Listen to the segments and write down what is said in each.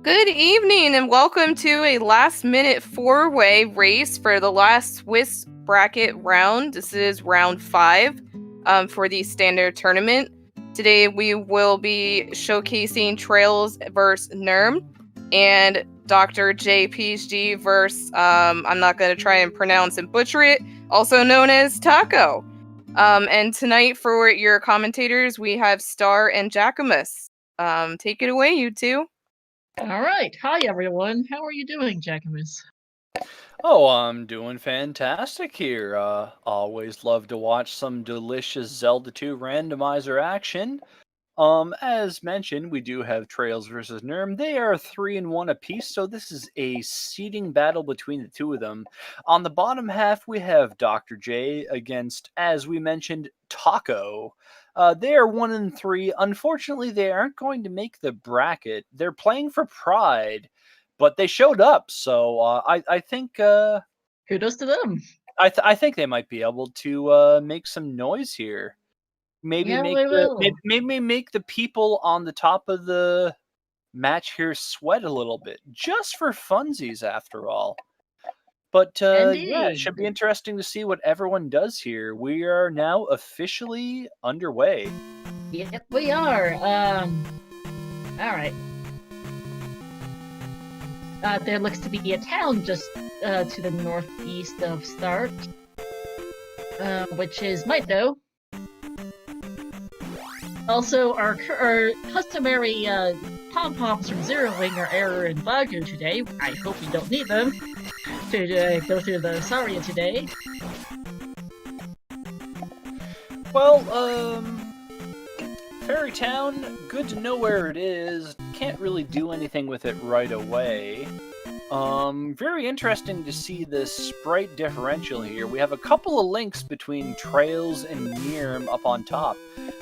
Good evening and welcome to a last-minute four-way race for the last Swiss bracket round. This is round 5 for the standard tournament. Today we will be showcasing traiLZ versus Neerm and drjayphd versus, I'm not going to try and pronounce and butcher it, also known as Taco. And tonight for your commentators we have Star and Jacquemus. Take it away, you two. All right. Hi, everyone. How are you doing, Jacquemus? Oh, I'm doing fantastic here. Always love to watch some delicious Zelda 2 randomizer action. As mentioned, we do have traiLZ versus Neerm. They are 3-1 apiece, so this is a seeding battle between the two of them. On the bottom half, we have Dr. J against, as we mentioned, Taco. They are 1-3. Unfortunately, they aren't going to make the bracket. They're playing for pride, but they showed up, so I think kudos to them. I think they might be able to make some noise here. Maybe make the people on the top of the match here sweat a little bit, just for funsies, after all. But yeah, it should be interesting to see what everyone does here. We are now officially underway. Yep, we are. All right. There looks to be a town just to the northeast of Start, which is Mito. Also, our customary pom-poms from Zero Wing are Error and Bagu today. I hope we don't need them to go through the Saria today. Well, Fairy Town, good to know where it is. Can't really do anything with it right away. Very interesting to see the sprite differential here. We have a couple of links between traiLZ and Neerm up on top,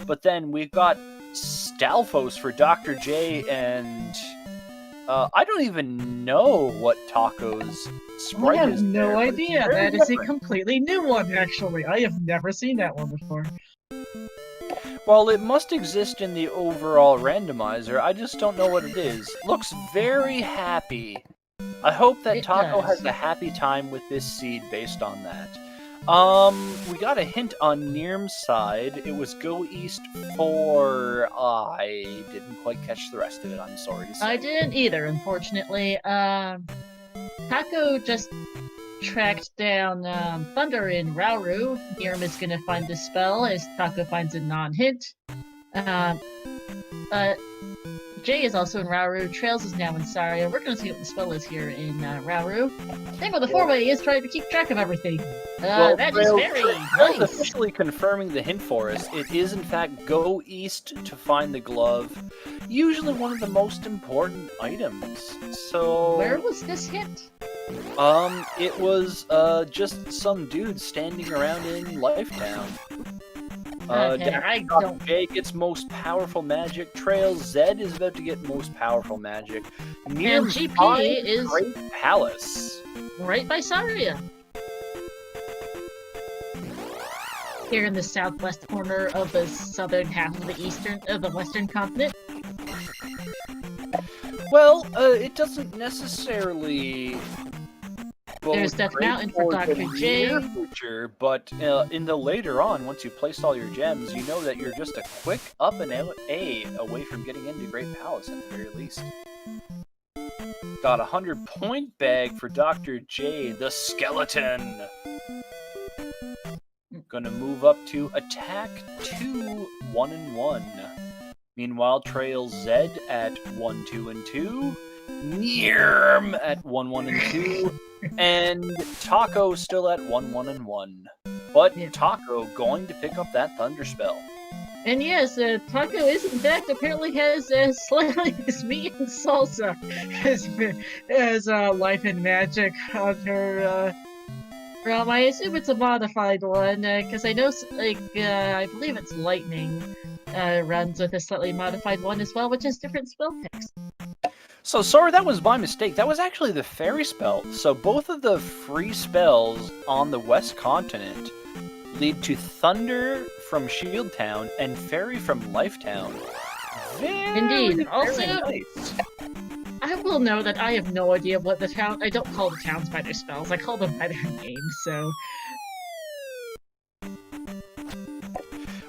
but then we've got Stalfos for Dr. J, and I don't even know what Taco's sprite is. I have no idea. That is a completely new one, actually. I have never seen that one before. Well, it must exist in the overall randomizer. I just don't know what it is. Looks very happy. I hope that Taco has a happy time with this seed based on that. We got a hint on Neerm's side. It was go east for... I didn't quite catch the rest of it, I'm sorry to say. I didn't either, unfortunately. Taco just tracked down Thunder in Rauru. Neerm is gonna find the spell as Taco finds a non-hint. Jay is also in Rauru. traiLZ is now in Saria. We're gonna see what the spell is here in Rauru. The thing with the four-way is trying to keep track of everything. That is very nice. Officially confirming the hint for us. It is in fact go east to find the glove. Usually one of the most important items. So where was this hint? It was just some dude standing around in Lifetown. Dr. J gets most powerful magic. traiLZ is about to get most powerful magic. And GP is Great Palace. Right by Saria. Here in the southwest corner of the southern half of the western continent. Well, it doesn't necessarily. There's Death Mountain for Dr. J. Future, but in the later on, once you placed all your gems, you know that you're just a quick up and out A away from getting into Great Palace at the very least. Got a 100-point bag for Dr. J, the skeleton. Gonna move up to attack 2, 1-1. Meanwhile, traiLZ at 1-2-2. Neerm at 1-1-2. And Taco still at 1-1-1. But yeah. Taco going to pick up that Thunder Spell. And yes, Taco is in fact apparently has slightly sweet and salsa as life and magic on her realm. I assume it's a modified one, because I know, I believe it's lightning runs with a slightly modified one as well, which has different spell text. So, sorry, that was my mistake. That was actually the fairy spell. So both of the free spells on the West Continent lead to Thunder from Shield Town and Fairy from Lifetown. Indeed. Also, nice. I will know that I have no idea what the town. I don't call the towns by their spells. I call them by their names. So.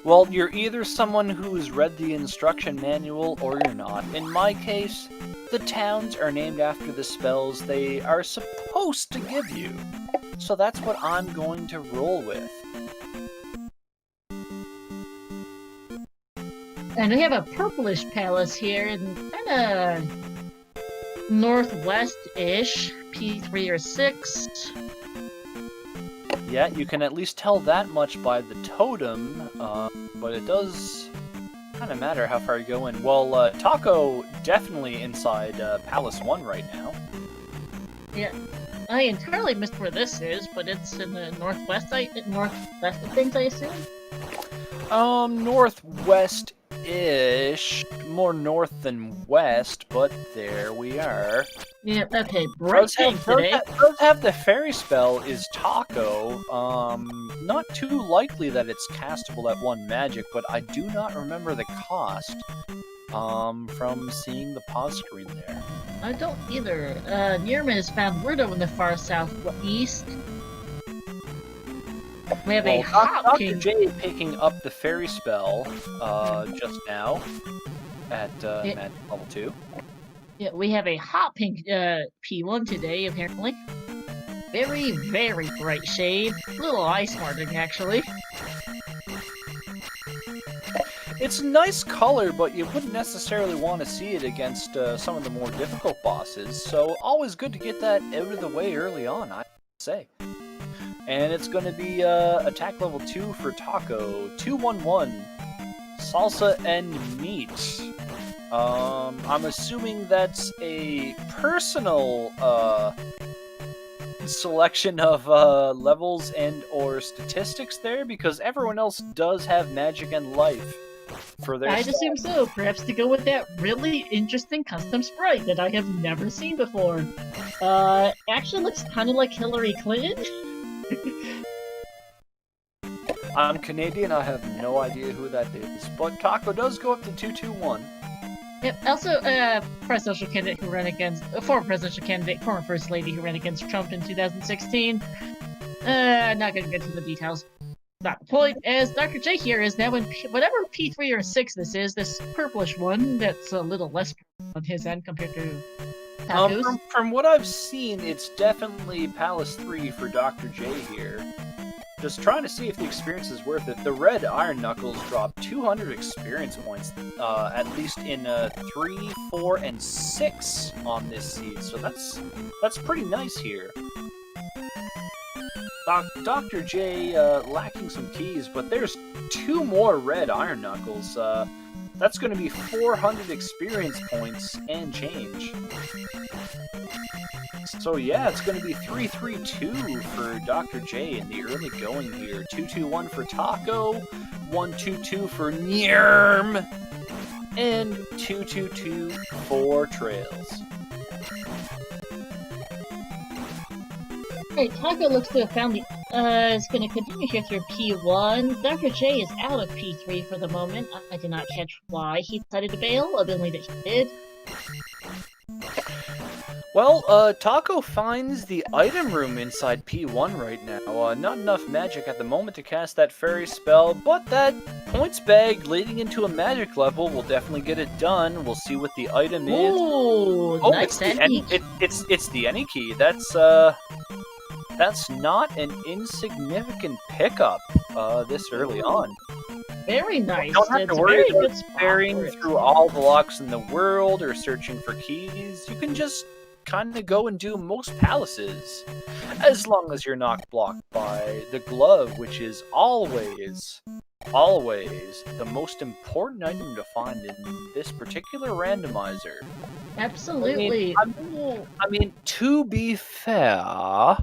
Well, you're either someone who's read the instruction manual or you're not. In my case, the towns are named after the spells they are supposed to give you. So that's what I'm going to roll with. And we have a purplish palace here, and kind of northwest-ish, P3 or 6. Yeah, you can at least tell that much by the totem, but it does kind of matter how far you go in. Well, Taco definitely inside Palace 1 right now. Yeah, I entirely missed where this is, but it's in the northwest of things, I assume? Northwest-ish, more north than west, but there we are. Yeah, okay, bright pink today. Does have the fairy spell is Taco. Not too likely that it's castable at 1 magic, but I do not remember the cost from seeing the pause screen there. I don't either. Neerm has found Rudo in the far southeast. We have a hot Dr. pink. J picking up the fairy spell just now at magic level 2. Yeah, we have a hot pink P1 today, apparently. Very, very bright shade. A little eye smarting, actually. It's a nice color, but you wouldn't necessarily want to see it against some of the more difficult bosses, so always good to get that out of the way early on, I'd say. And it's going to be attack level 2 for Taco. 2-1-1. Salsa and meat. I'm assuming that's a personal selection of levels and or statistics there, because everyone else does have magic and life for their I'd assume so, perhaps to go with that really interesting custom sprite that I have never seen before. Actually looks kind of like Hillary Clinton. I'm Canadian, I have no idea who that is, but Taco does go up to 2-2-1. Yep. Also, presidential candidate who ran against former presidential candidate, former first lady who ran against Trump in 2016. Not gonna get into the details. Not the point. As Dr. J here is now in whatever P3 or 6 this is, this purplish one that's a little less on his end compared to Taco's. From what I've seen, it's definitely Palace 3 for Dr. J here. Just trying to see if the experience is worth it. The red Iron Knuckles drop 200 experience points, at least in 3, 4, and 6 on this seed, so that's pretty nice here. Dr. J lacking some keys, but there's 2 more red Iron Knuckles. That's going to be 400 experience points and change. So yeah, it's going to be 3-3-2 for Dr. J in the early going here. 2-2-1 for Taco, 1-2-2 for Neerm, and 2-2-2 for traiLZ. Alright, Taco looks to have found the is going to continue here through P1. Dr. J is out of P3 for the moment. I did not catch why he decided to bail, evidently that he did. Well, Taco finds the item room inside P1 right now. Not enough magic at the moment to cast that fairy spell, but that points bag leading into a magic level will definitely get it done. We'll see what the item is. Ooh, Oh, nice it's the any key. That's not an insignificant pickup this early on. Very nice. You don't have It's to worry very good about spot sparing for it. through all the locks in the world or searching for keys. You can just kind of go and do most palaces, as long as you're not blocked by the glove, which is always the most important item to find in this particular randomizer. Absolutely. I mean, to be fair,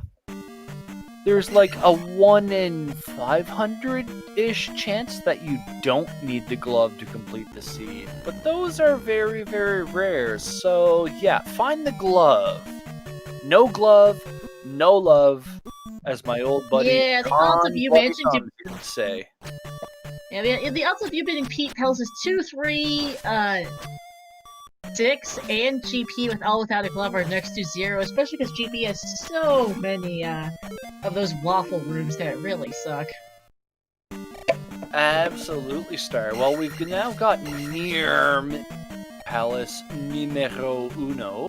there's like a 1 in 500-ish chance that you don't need the glove to complete the seed. But those are very, very rare, so yeah, find the glove. No glove, no love, as my old buddy Yeah, the odds of you managing to would say. Yeah, the odds of you beating Pete Palace is 2-3, 6 and GP with all without a glove are next to 0, especially because GP has so many of those waffle rooms that really suck. Absolutely, Star. Well, we've now got Neerm Palace Numero Uno.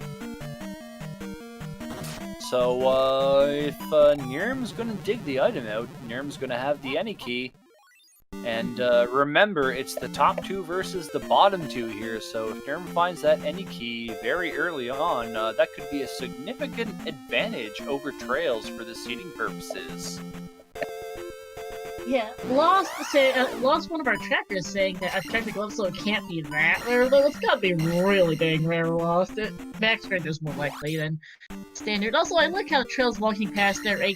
So, if Neerm's gonna dig the item out, Neerm's gonna have the any key. And remember, it's the top 2 versus the bottom 2 here, so if Neerm finds that any key very early on, that could be a significant advantage over traiLZ for the seeding purposes. Yeah, lost one of our trackers saying that a technical episode can't be that rare, though it's gotta be really dang rare. Lost it. Max rare is more likely than standard. Also, I like how traiLZ walking past there a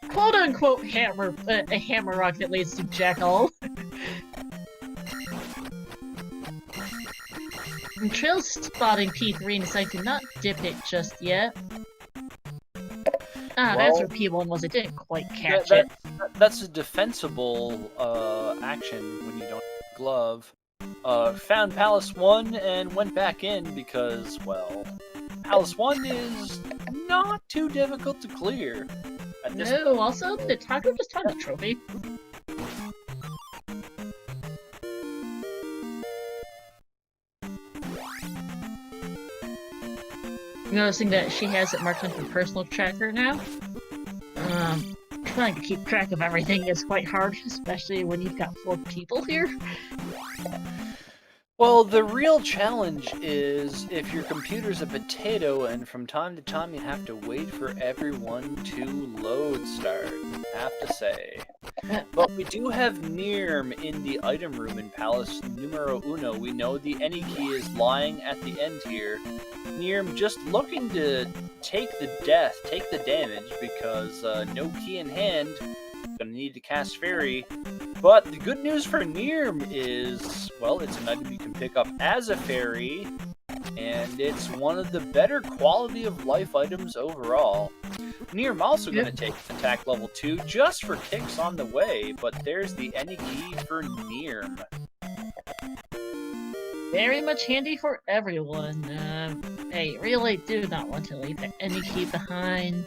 quote-unquote hammer, a hammer rock that leads to Jackal. And traiLZ spotting P3 and deciding to not dip it just yet. Ah, that's where P1 was. It didn't quite catch it. That's a defensible action when you don't have a glove. Found Palace 1 and went back in because, well, Palace 1 is not too difficult to clear. No, also, the Taco just had the trophy. Noticing that she has it marked on her personal tracker now. Trying to keep track of everything is quite hard, especially when you've got 4 people here. Well, the real challenge is if your computer's a potato and from time to time you have to wait for everyone to load start, I have to say. But we do have Neerm in the item room in Palace Numero Uno. We know the any key is lying at the end here. Neerm just looking to take the damage because no key in hand, gonna need to cast Fairy. But the good news for Neerm is, well, it's an item you can pick up as a fairy, and it's one of the better quality of life items overall. Neerm also going to take attack level 2 just for kicks on the way, but there's the any key for Neerm. Very much handy for everyone. Hey, really do not want to leave any key behind.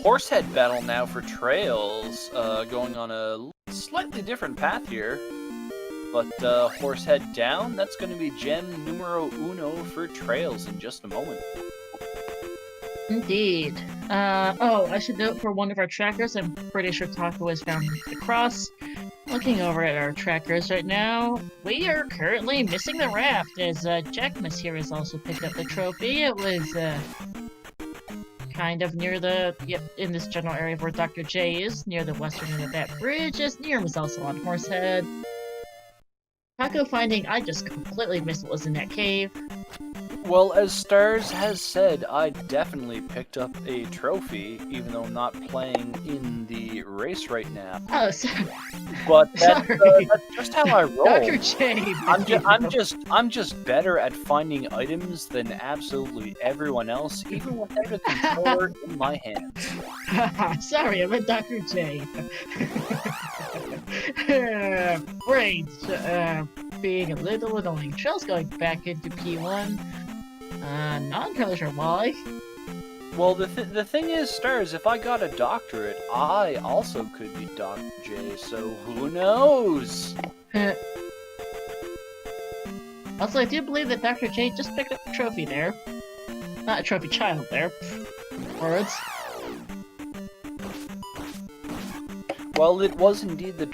Horsehead battle now for traiLZ, going on a slightly different path here. But Horsehead down, that's going to be gem numero uno for traiLZ in just a moment. Indeed. Oh, I should note for one of our trackers, I'm pretty sure Taco has found the cross. Looking over at our trackers right now, we are currently missing the raft, as Jackmas here has also picked up the trophy. It was, kind of near the, in this general area where Dr. J is, near the western end of that bridge, as Neerm was also on Horsehead. Taco finding I just completely missed what was in that cave. Well, as Stars has said, I definitely picked up a trophy, even though I'm not playing in the race right now. Oh, sorry. But that's just how I roll. Dr. J. I'm just better at finding items than absolutely everyone else, even without a controller in my hands. Sorry, I meant Dr. J. Brains being a little annoying. Trell's going back into P1. Not entirely sure why. Well, the thing is, Stars, if I got a doctorate, I also could be Dr. J, so who knows? Also, I do believe that Dr. J just picked up the trophy there. Not a trophy child there. Words. Well, it was indeed the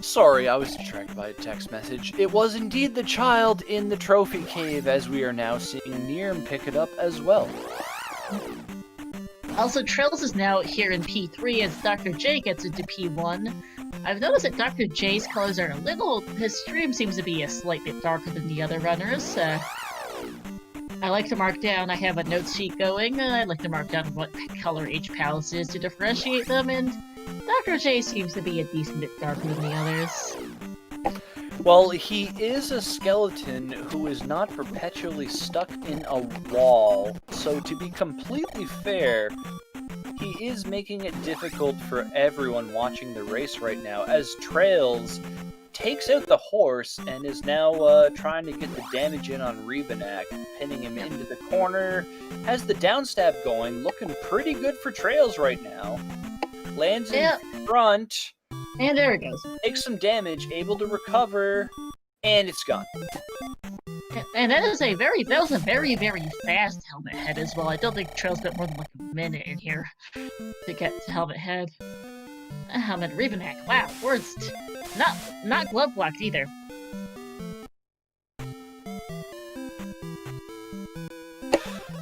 Sorry, I was distracted by a text message. It was indeed the child in the trophy cave, as we are now seeing Neerm pick it up as well. Also, traiLZ is now here in P3 as Dr. J gets into P1. I've noticed that Dr. J's colors are a little... His stream seems to be a slight bit darker than the other runners. I like to mark down, I have a note sheet going, I like to mark down what color each palace is to differentiate them, and Dr. J seems to be a decent bit darker than the others. Well, he is a skeleton who is not perpetually stuck in a wall, so to be completely fair, is making it difficult for everyone watching the race right now, as traiLZ takes out the horse and is now trying to get the damage in on Rebanak, pinning him into the corner. Has the downstab going, looking pretty good for traiLZ right now. Lands in front. And there it goes. Takes some damage, able to recover, and it's gone. And that was a very, very fast helmet head as well. I don't think traiLZ got more than like a minute in here to get to helmet head. Helmet Rebanak. Wow, worst. Not glove blocked either.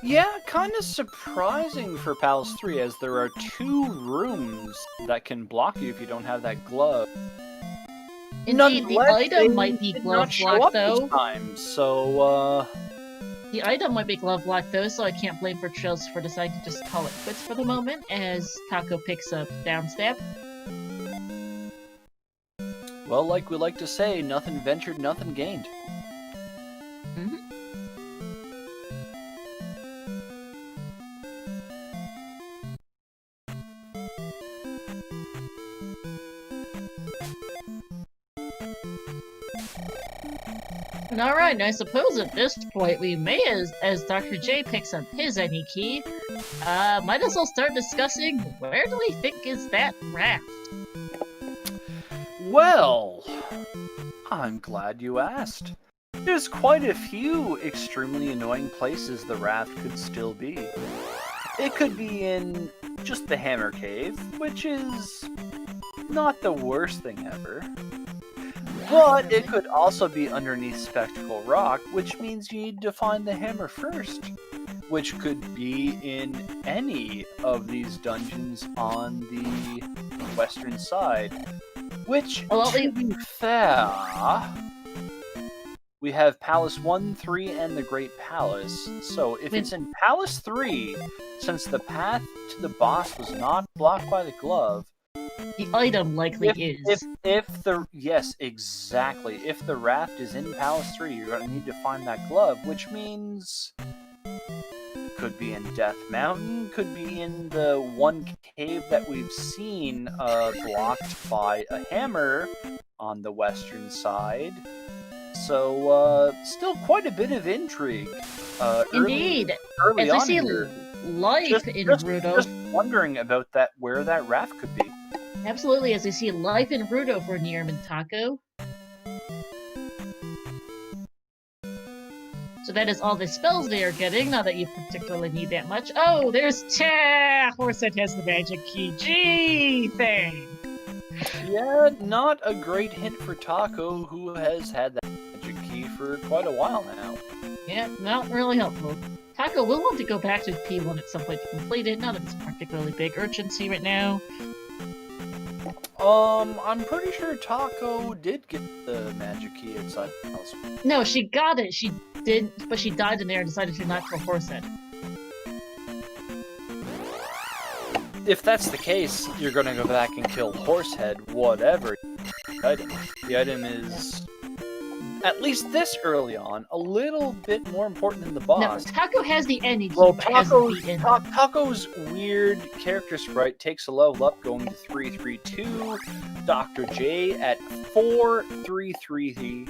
Yeah, kind of surprising for Palace 3, as there are 2 rooms that can block you if you don't have that glove. Indeed, the item might be glove blocked though. The item might be glove blocked though, so I can't blame for traiLZ for deciding to just call it quits for the moment, as Taco picks up downstab. Well, like we like to say, nothing ventured, nothing gained. Alright, and I suppose at this point we may, as Dr. J picks up his any key, might as well start discussing where do we think is that raft? Well, I'm glad you asked. There's quite a few extremely annoying places the raft could still be. It could be in just the Hammer Cave, which is not the worst thing ever. But it could also be underneath Spectacle Rock, which means you need to find the hammer first, which could be in any of these dungeons on the western side. Which, to be fair, we have Palace 1, 3, and the Great Palace. So if it's in Palace 3, since the path to the boss was not blocked by the glove, the item likely is. Yes, exactly. If the raft is in Palace 3, you're going to need to find that glove, which means could be in Death Mountain, could be in the one cave that we've seen blocked by a hammer on the western side. So, still quite a bit of intrigue. Indeed. Early as on we see here. life in Rudo. Just wondering about that, where that raft could be. Absolutely, as we see life in Rudo for Neerm and Taco. So that is all the spells they are getting, not that you particularly need that much. Oh, there's Horsehead has the magic key. Gee, thing! Yeah, not a great hint for Taco, who has had that magic key for quite a while now. Yeah, not really helpful. Taco will want to go back to P1 at some point to complete it, not that it's a particularly big urgency right now. I'm pretty sure Taco did get the magic key inside the house. No, she got it. She did, but she died in there and decided to not kill Horsehead. If that's the case, you're gonna go back and kill Horsehead, whatever item. The item is, at least this early on, a little bit more important than the boss. No, Taco has the energy, well, but hasn't beaten. Taco's weird character sprite takes a level up, going to 332. Dr. J at 433.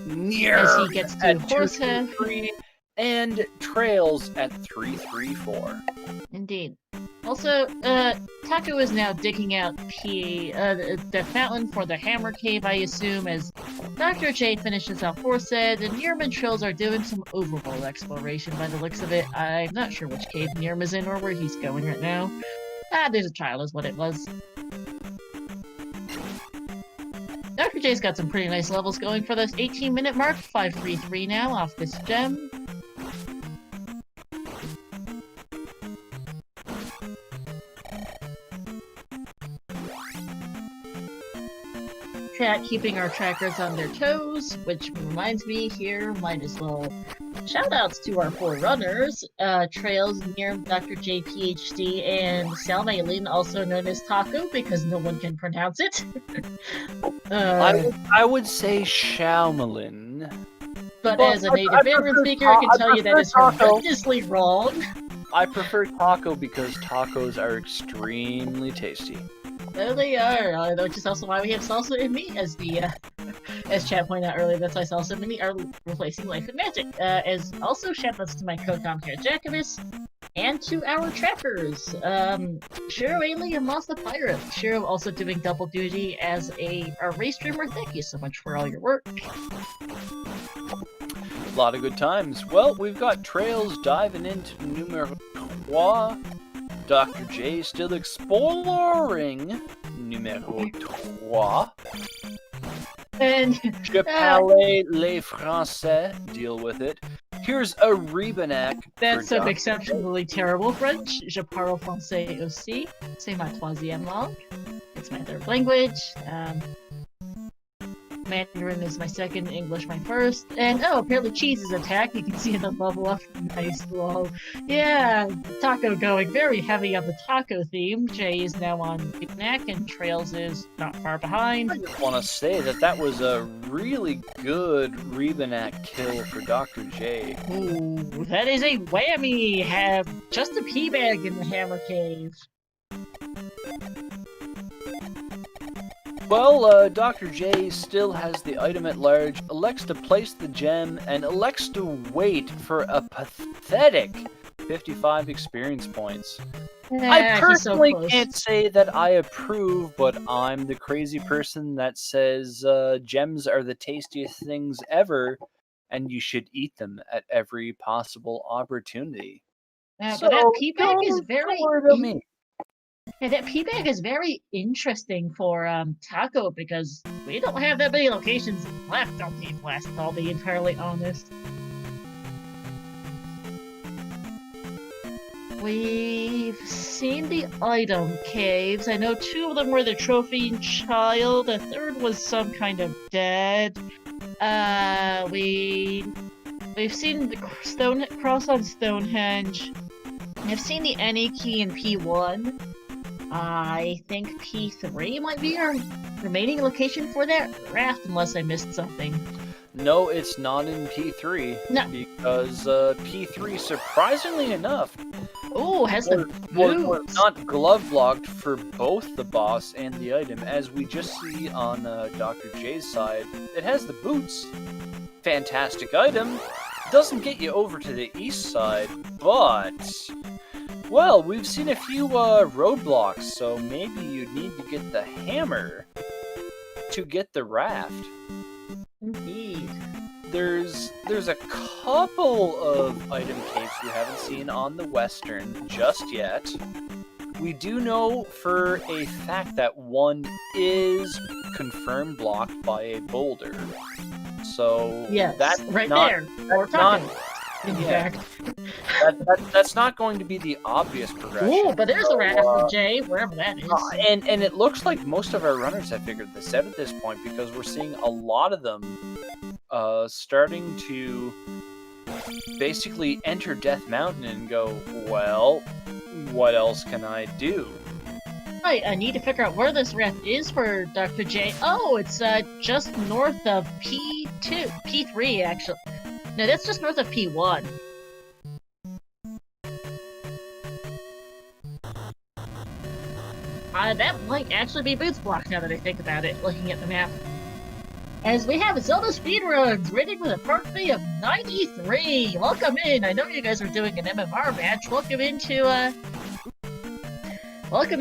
Neerm as he gets to Horsehead. And traiLZ at 334. Indeed. Also, Taco is now digging out the fountain for the Hammer Cave, I assume, as Dr. J finishes off Horsehead, and Neerm and traiLZ are doing some overworld exploration by the looks of it. I'm not sure which cave Neerm is in or where he's going right now. There's a child is what it was. Dr. J's got some pretty nice levels going for this 18-minute mark, 533 now off this gem. Keeping our trackers on their toes, which reminds me here, might as well shoutouts to our 4 runners, traiLZ, Neerm, Dr. J PhD, and XioMeiLin, also known as Taco, because no one can pronounce it. I would say XioMeiLin. But as a native Mandarin speaker, I can tell you that is horrendously wrong. I prefer taco because tacos are extremely tasty. There they are, which is also why we have salsa and meat as the, as Chad pointed out earlier, that's why salsa and meat are replacing life and magic. As also shout outs to my co-com here, Jacobus, and to our trackers, XioMeiLin and Monster Pirate. Xio also doing double duty as a race streamer. Thank you so much for all your work. A lot of good times. Well, we've got trails diving into numero 3. Dr. J still exploring numero 3. And Je parle les français. Deal with it. Here's a Rebenak. That's some exceptionally terrible French. Je parle français aussi. C'est ma troisième langue. It's my third language. Mandarin is my second, English my first, and oh, apparently cheese is attack. You can see the level up. Nice, lol. Yeah, taco going very heavy on the taco theme. Jay is now on Rebenak, and traiLZ is not far behind. I just want to say that was a really good Rebenak kill for Dr. J. Ooh, that is a whammy! Have just a pea bag in the hammer cave. Well, Dr. J still has the item at large, elects to place the gem, and elects to wait for a pathetic 55 experience points. I personally can't say that I approve, but I'm the crazy person that says gems are the tastiest things ever, and you should eat them at every possible opportunity. But that pea bag is very... And that pea bag is very interesting for taco because we don't have that many locations left on Team Blast, I'll be entirely honest. We've seen the item caves. I know 2 of them were the trophy child, the 3rd was some kind of dead. We've seen the cross on Stonehenge. I've seen the NA key in P1. I think P3 might be our remaining location for that raft, unless I missed something. No, it's not in P3. No. Because P3, surprisingly enough, has the was not glove locked for both the boss and the item. As we just see on Dr. J's side, it has the boots. Fantastic item. Doesn't get you over to the east side, but... well, we've seen a few roadblocks, so maybe you need to get the hammer to get the raft. Indeed. There's a couple of item caves we haven't seen on the western just yet. We do know for a fact that one is confirmed blocked by a boulder. So yes, that's right not, there. That's not, in fact. That's not going to be the obvious progression. Ooh, but there's the raft, Jay, wherever that is. And it looks like most of our runners have figured this out at this point because we're seeing a lot of them starting to basically enter Death Mountain and go, well, what else can I do? Right, I need to figure out where this raft is for Dr. J. Oh, it's just north of P3 actually. No, that's just north of P1. That might actually be Boots Block now that I think about it, looking at the map. As we have ZeldaSpeedRuns, rating with a party of 93! Welcome in! I know you guys are doing an MMR match. Welcome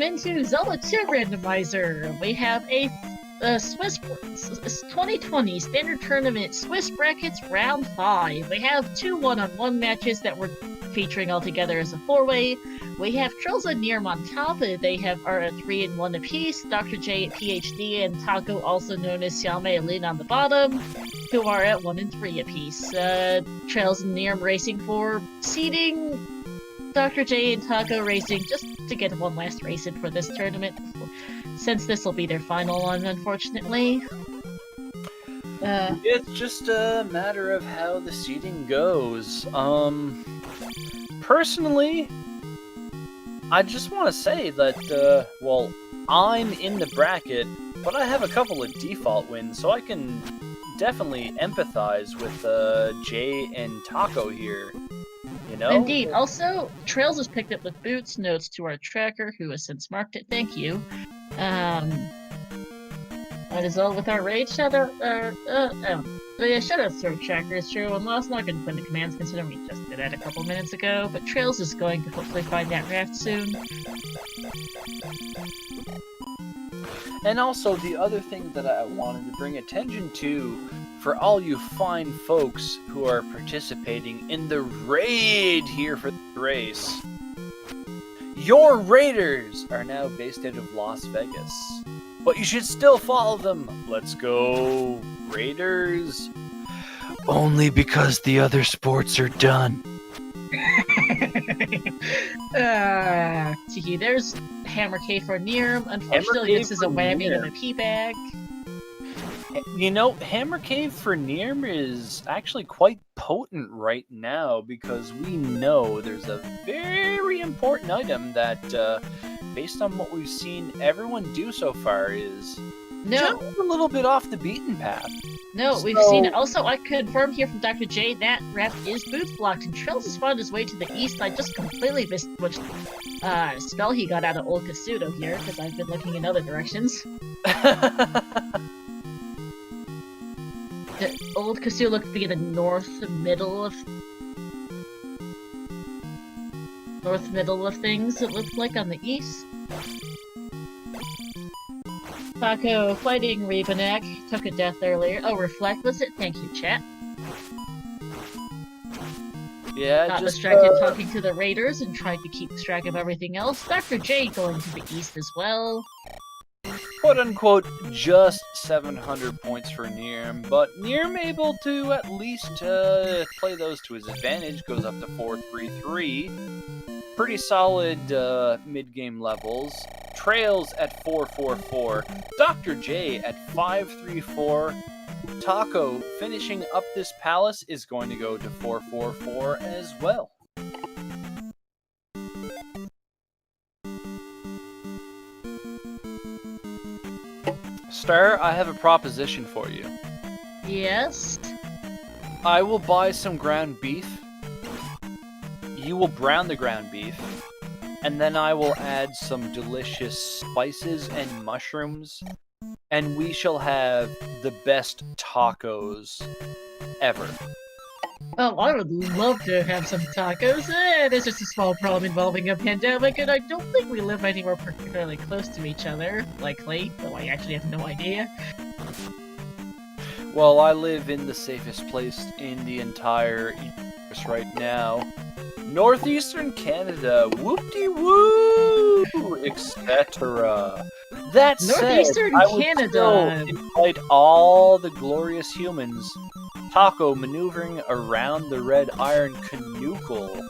into Zelda 2 Randomizer. We have a Swiss 2020 Standard Tournament Swiss Brackets Round 5. We have 2 one-on-one matches that we're featuring all together as a 4-way. We have traiLZ and Neerm on top. They are a 3-1 apiece. Dr. JayPhd and Taco, also known as XioMeiLin, on the bottom, who are at 1 and 3 apiece. traiLZ and Neerm racing for seeding. Dr. J and Taco racing just to get one last race in for this tournament, since this will be their final one, unfortunately. It's just a matter of how the seeding goes. Personally, I just want to say that, well, I'm in the bracket, but I have a couple of default wins, so I can definitely empathize with Jay and Taco here. You You know? Indeed. Also, traiLZ has picked up the boots notes to our tracker, who has since marked it. Thank you. That is all with our raid. But yeah, shoutouts to our tracker is true. And last not going to put the commands considering we just did that a couple minutes ago. But traiLZ is going to hopefully find that raft soon. And also, the other thing that I wanted to bring attention to for all you fine folks who are participating in the raid here for the race. Your raiders are now based out of Las Vegas, but you should still follow them. Let's go, Raiders. Only because the other sports are done. There's Hammer K for Neerm. Unfortunately, this is a whammy and a pea bag. You know, Hammer Cave for Neerm is actually quite potent right now because we know there's a very important item that, based on what we've seen everyone do so far, is just a little bit off the beaten path. No, we've seen it. Also, I confirm here from Dr. J that rep is boots blocked, and traiLZ has found his way to the east. I just completely missed which spell he got out of Old Kasuto here, because I've been looking in other directions. The Old Kasuto looked to be in the north middle of things, it looked like, on the east. Paco fighting Rebanek took a death earlier. Oh, Reflect was it? Thank you, chat. Yeah, Got just distracted talking to the raiders and tried to keep track of everything else. Dr. J going to the east as well. quote-unquote just 700 points for Neerm, but Neerm able to at least play those to his advantage, goes up to 433. Pretty solid mid-game levels. traiLZ at 444. Dr. J at 534. Taco finishing up this palace is going to go to 444 as well. Star, I have a proposition for you. Yes? I will buy some ground beef. You will brown the ground beef. And then I will add some delicious spices and mushrooms. And we shall have the best tacos ever. Oh, I would love to have some tacos. There's just a small problem involving a pandemic, and I don't think we live anywhere particularly close to each other, likely, though I actually have no idea. Well, I live in the safest place in the entire universe right now. Northeastern Canada, whoop-de-woo, etc. That said, Northeastern I would Canada. still invite all the glorious humans, Taco maneuvering around the red iron canucle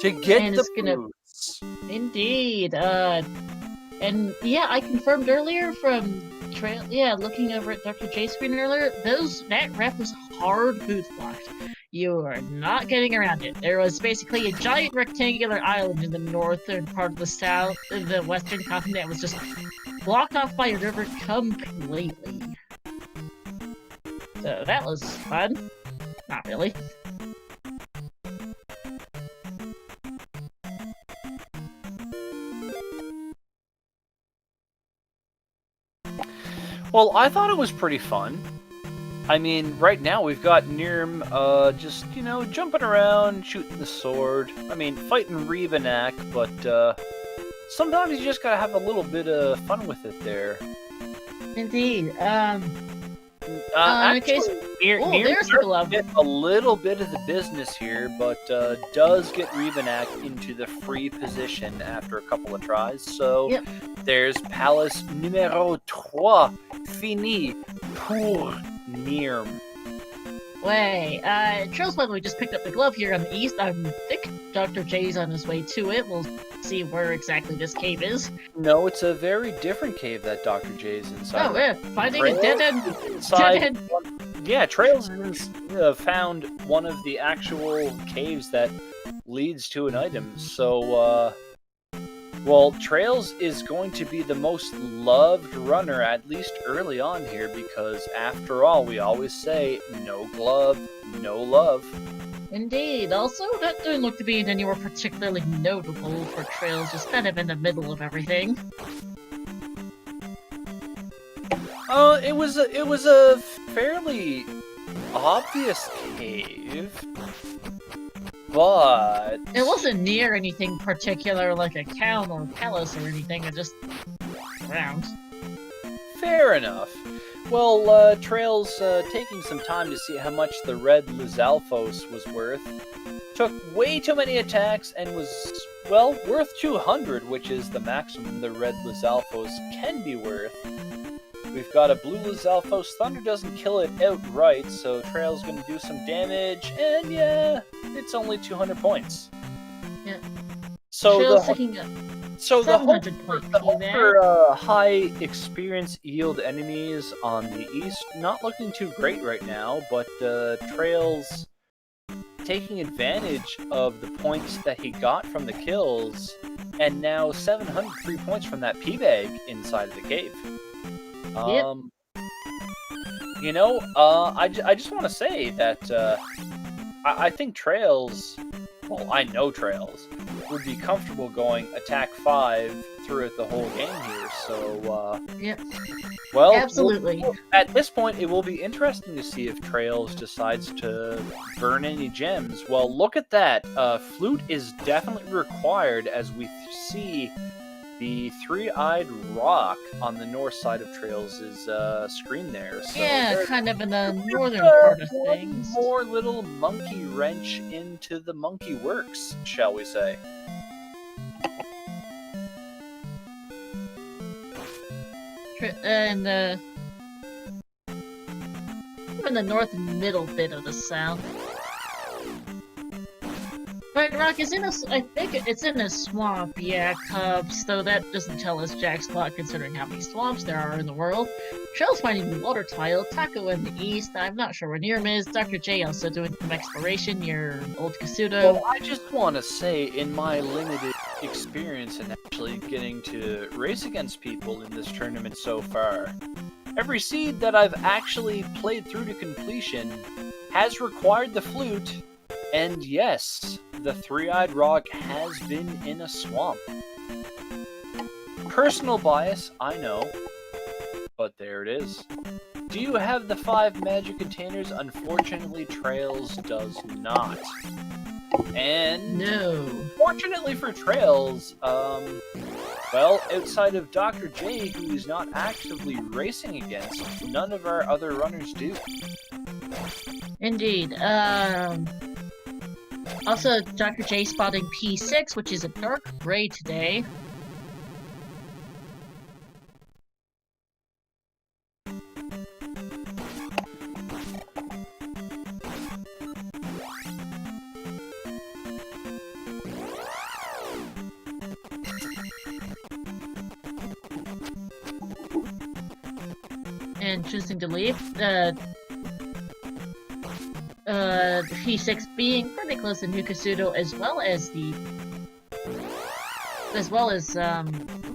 to get the boots. Indeed. And yeah, I confirmed earlier from looking over at Dr. J's screen earlier, that rep was hard boots blocked. You are not getting around it. There was basically a giant rectangular island in the northern part of the western continent that was just blocked off by a river completely. So that was fun. Not really. Well, I thought it was pretty fun. I mean, right now we've got Neerm just, jumping around, shooting the sword. I mean, fighting Rebanek, but sometimes you just gotta have a little bit of fun with it there. Indeed. Actually, there's the glove. Get a little bit of the business here, but does get Rebanek into the free position after a couple of tries. So there's Palace numéro 3 fini pour Neerm. traiLZ, by the way, just picked up the glove here on the east. I think Dr. J's on his way to it. We'll see where exactly this cave is. No, it's a very different cave that Dr. J's inside. Oh, yeah, finding a dead end. Yeah, traiLZ has found one of the actual caves that leads to an item. So, traiLZ is going to be the most loved runner, at least early on here, because after all, we always say, no glove, no love. Indeed. Also, that didn't look to be anywhere particularly notable for trails, just kind of in the middle of everything. It was a fairly obvious cave, but It wasn't near anything particular like a town or palace or anything, it just around. fair enough. Well, Trails taking some time to see how much the red Lizalfos was worth, took way too many attacks and was, well, worth 200, which is the maximum the red Lizalfos can be worth. We've got a blue Lizalfos. Thunder doesn't kill it outright, so Trail's gonna do some damage, and yeah, it's only 200 points. Yeah. So Trail's taking a the hope 700 point for high experience yield enemies on the east, not looking too great right now, but Trail's taking advantage of the points that he got from the kills, and now 703 points from that P-bag inside of the cave. Yep. You know, I just want to say that I think Trails, well, I know Trails, would be comfortable going attack 5 throughout the whole game here, so, Yep. well, Absolutely. at this point, it will be interesting to see if Trails decides to burn any gems. Well, look at that. Flute is definitely required as we see the three-eyed rock on the north side of Trails' screen there. So Yeah, kind of in the northern part of one things. more little monkey wrench into the monkey works, shall we say. And in the north middle bit of the south. But Rock is in a, I think it's in a swamp, yeah, Cubs, though that doesn't tell us jack squat considering how many swamps there are in the world. Trail's finding the water tile, Taco in the east, I'm not sure where Neerm is, Dr. J also doing some exploration near Old Kasuto. Well, I just want to say, in my limited experience in actually getting to race against people in this tournament so far, every seed that I've actually played through to completion has required the flute, and yes, the three-eyed rock has been in a swamp. Personal bias, I know, but there it is. Do you have the 5 magic containers? Unfortunately, Trails does not. And No. fortunately for Trails, well, outside of Dr. J, who he's not actively racing against, none of our other runners do. Indeed. Also, Dr. J spotting P6, which is a dark gray today. And choosing to leave. P6 being pretty close to New Kasuto, as well as the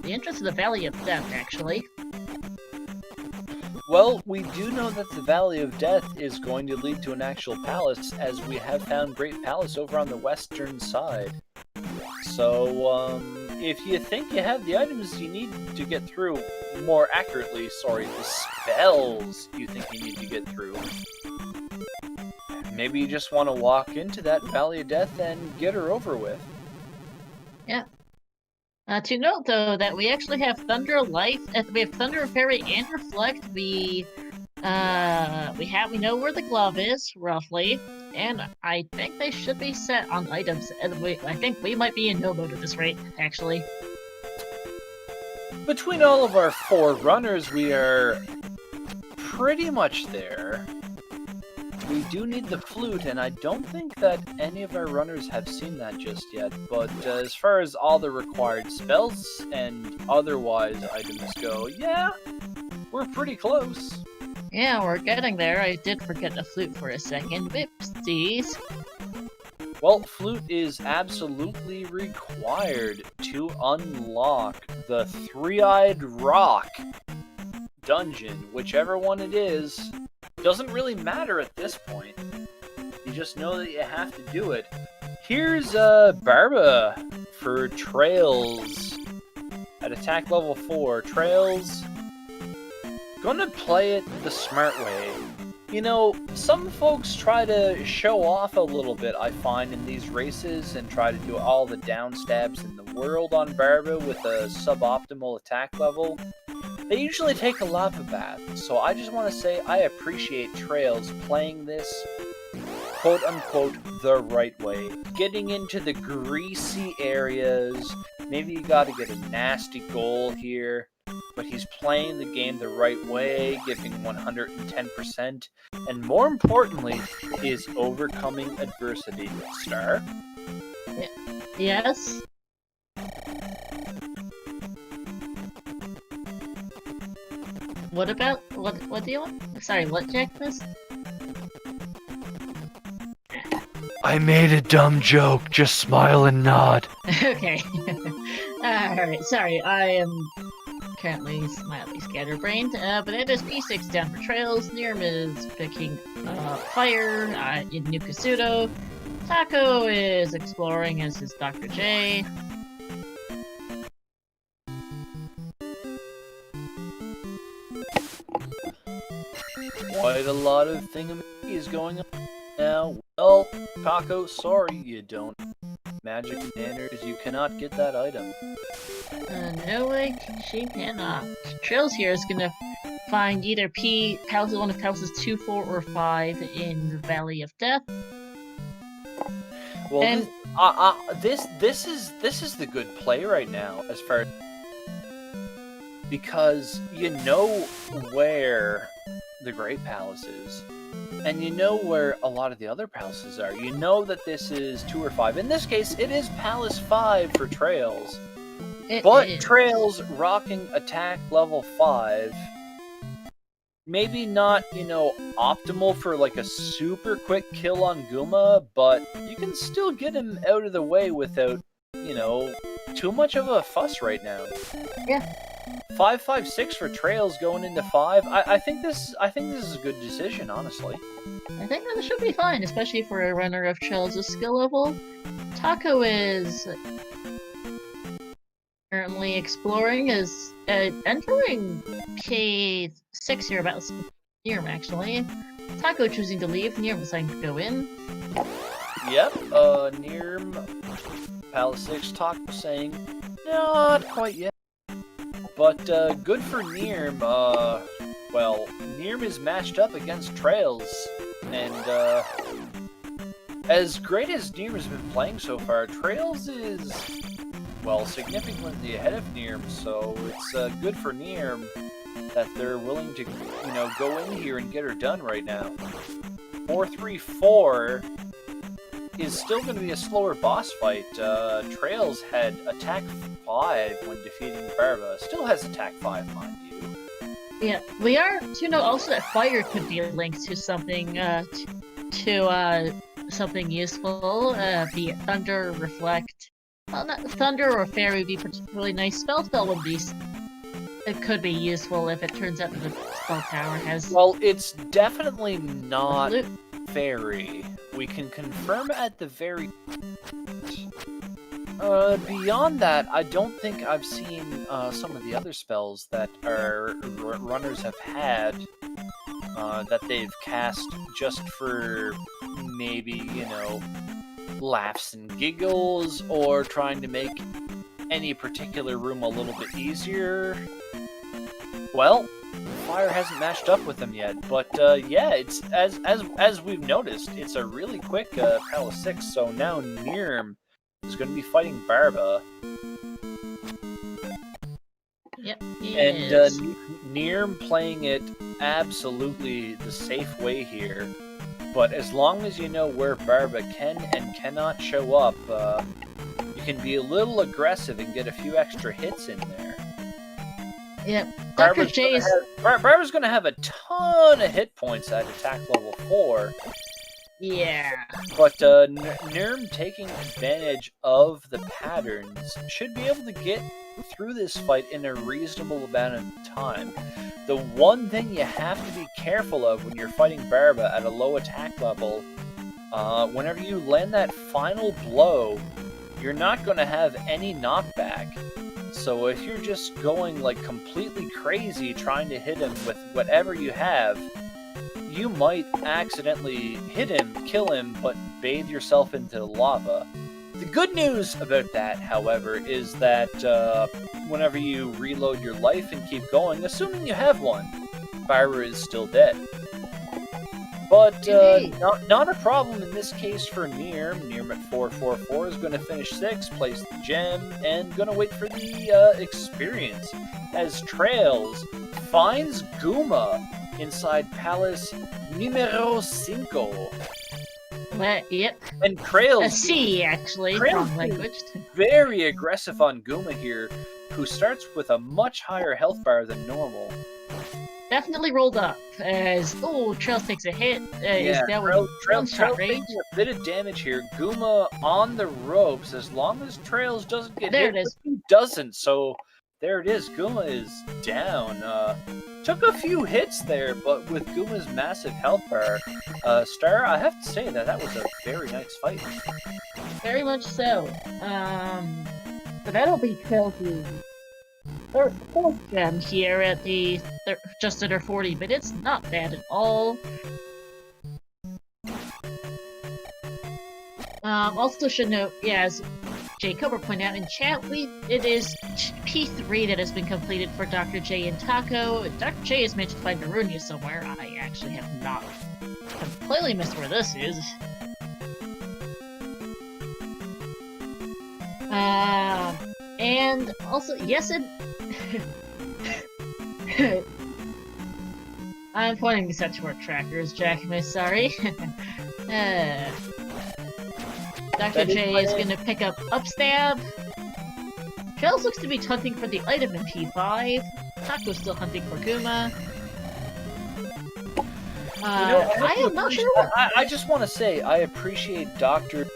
entrance to the Valley of Death, actually. Well, we do know that the Valley of Death is going to lead to an actual palace, as we have found Great Palace over on the western side. So, if you think you have the items you need to get through, more accurately, sorry, the spells you think you need to get through, maybe you just want to walk into that Valley of Death and get her over with. Yeah. To note, though, that we actually have Thunder Life, we have Thunder Fairy and Reflect. We know where the glove is, roughly, and I think they should be set on items. And I think we might be in no mode at this rate, actually. Between all of our 4 runners, we are pretty much there. We do need the flute, and I don't think that any of our runners have seen that just yet, but as far as all the required spells and otherwise items go, yeah, we're pretty close. Yeah, we're getting there. I did forget the flute for a second. Whoopsies. Well, flute is absolutely required to unlock the three-eyed rock dungeon, whichever one it is. Doesn't really matter at this point. You just know that you have to do it. Here's Barba for traiLZ at attack level 4. traiLZ gonna play it the smart way. You know, some folks try to show off a little bit, I find, in these races and try to do all the down stabs in the world on Barba with a suboptimal attack level. They usually take a lava bath, so I just want to say I appreciate traiLZ playing this quote-unquote the right way. Getting into the greasy areas, maybe you gotta get a nasty goal here, but he's playing the game the right way, giving 110%, and more importantly, is overcoming adversity. Star? Yes? What about, what do you want? Sorry, what, Jack, miss? I made a dumb joke, just smile and nod. Okay. Alright, sorry, I am currently slightly scatterbrained, but it is P6 down for traiLZ. Neerm is picking fire in Nukasudo. Taco is exploring as his Dr. J. Quite a lot of thingamajiggies going on now. Well, Taco, sorry you don't. Magic Manners, you cannot get that item. No way, she cannot. traiLZ here is gonna find either one of Palaces 2, 4, or 5 in the Valley of Death. Well, And- this is the good play right now, as far as, because you know where the Great Palace is, and you know where a lot of the other palaces are. You know that this is 2 or 5. In this case, it is Palace 5 for traiLZ. But traiLZ rocking attack level 5, maybe not, you know, optimal for like a super quick kill on Guma, but you can still get him out of the way without, you know, too much of a fuss right now. Yeah. 5-5-6 for traiLZ going into 5. I think this is a good decision, honestly. I think that should be fine, especially for a runner of traiLZ's skill level. Taco is currently exploring, is entering K6 here about Neerm, actually. Taco choosing to leave, Neerm deciding to go in. Yep, Neerm, Palace 6, Taco saying, not quite yet. But good for Neerm. Well, Neerm is matched up against traiLZ, and as great as Neerm has been playing so far, traiLZ is, well, significantly ahead of Neerm, so it's good for Neerm that they're willing to, you know, go in here and get her done right now. 4-3-4 is still going to be a slower boss fight. traiLZ had attack 5 when defeating Barba. Still has attack 5, mind you. Yeah, we are to note also that fire could be linked to something, something useful, be it thunder, reflect. Well, not thunder or fairy would be particularly nice. Spell would be. It could be useful if it turns out that the spell tower has. Well, it's definitely not loot. fairy. We can confirm at the very. Beyond that, I don't think I've seen some of the other spells that our runners have had that they've cast just for maybe, you know, laughs and giggles, or trying to make any particular room a little bit easier. Well, fire hasn't matched up with them yet, but yeah, it's as we've noticed, it's a really quick Palace 6. So now Neerm is going to be fighting Barba. Yep. And Neerm playing it absolutely the safe way here. But as long as you know where Barba can and cannot show up, you can be a little aggressive and get a few extra hits in there. Yep. Dr. J's. Barba's going to have a ton of hit points at attack level 4. Yeah. But Neerm taking advantage of the patterns should be able to get through this fight in a reasonable amount of time. The one thing you have to be careful of when you're fighting Barba at a low attack level whenever you land that final blow, you're not going to have any knockback. So if you're just going like completely crazy trying to hit him with whatever you have, you might accidentally hit him, kill him, but bathe yourself into lava. The good news about that, however, is that whenever you reload your life and keep going, assuming you have one, Fyra is still dead. But not a problem in this case for Neerm. Neerm at 444 is going to finish 6th, place the gem, and going to wait for the experience. As traiLZ finds Gooma inside Palace Numero 5. Yep. And traiLZ... A C, actually, wrong language. Very aggressive on Gooma here, who starts with a much higher health bar than normal. Definitely rolled up, as, traiLZ takes a hit, is down with one-shot range. Taking a bit of damage here. Gooma on the ropes, as long as traiLZ doesn't get there hit, it is. he doesn't, so there it is. Gooma is down. Took a few hits there, but with Gooma's massive health bar, Star, I have to say that was a very nice fight. Very much so. So that'll be traiLZ's fourth gem here at the just under 40 minutes. Not bad at all. Also should note, as Jay Cobra pointed out in chat, it is P3 that has been completed for Dr. J and Taco. Dr. J has managed to find Narunia somewhere. I actually have not completely missed where this is. And also, yes, I'm pointing to such work trackers, Jack. I'm sorry. Dr. J is going to pick up Upstab. traiLZ looks to be hunting for the item in P5. Taco's still hunting for Gooma. I am not sure what... I just want to say, I appreciate Dr.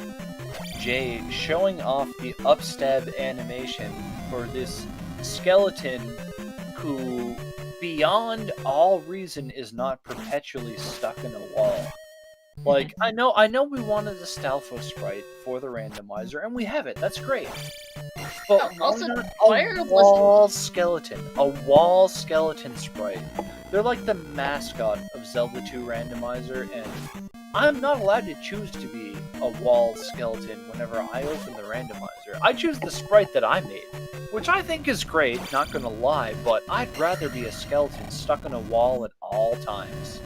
J showing off the Upstab animation for this skeleton who, beyond all reason, is not perpetually stuck in a wall. Like, I know we wanted the Stalfo sprite for the randomizer, and we have it. That's great. But also, a wall skeleton sprite. They're like the mascot of Zelda 2 Randomizer, and I'm not allowed to choose to be a wall skeleton whenever I open the randomizer. I choose the sprite that I made, which I think is great, not gonna lie, but I'd rather be a skeleton stuck in a wall at all times.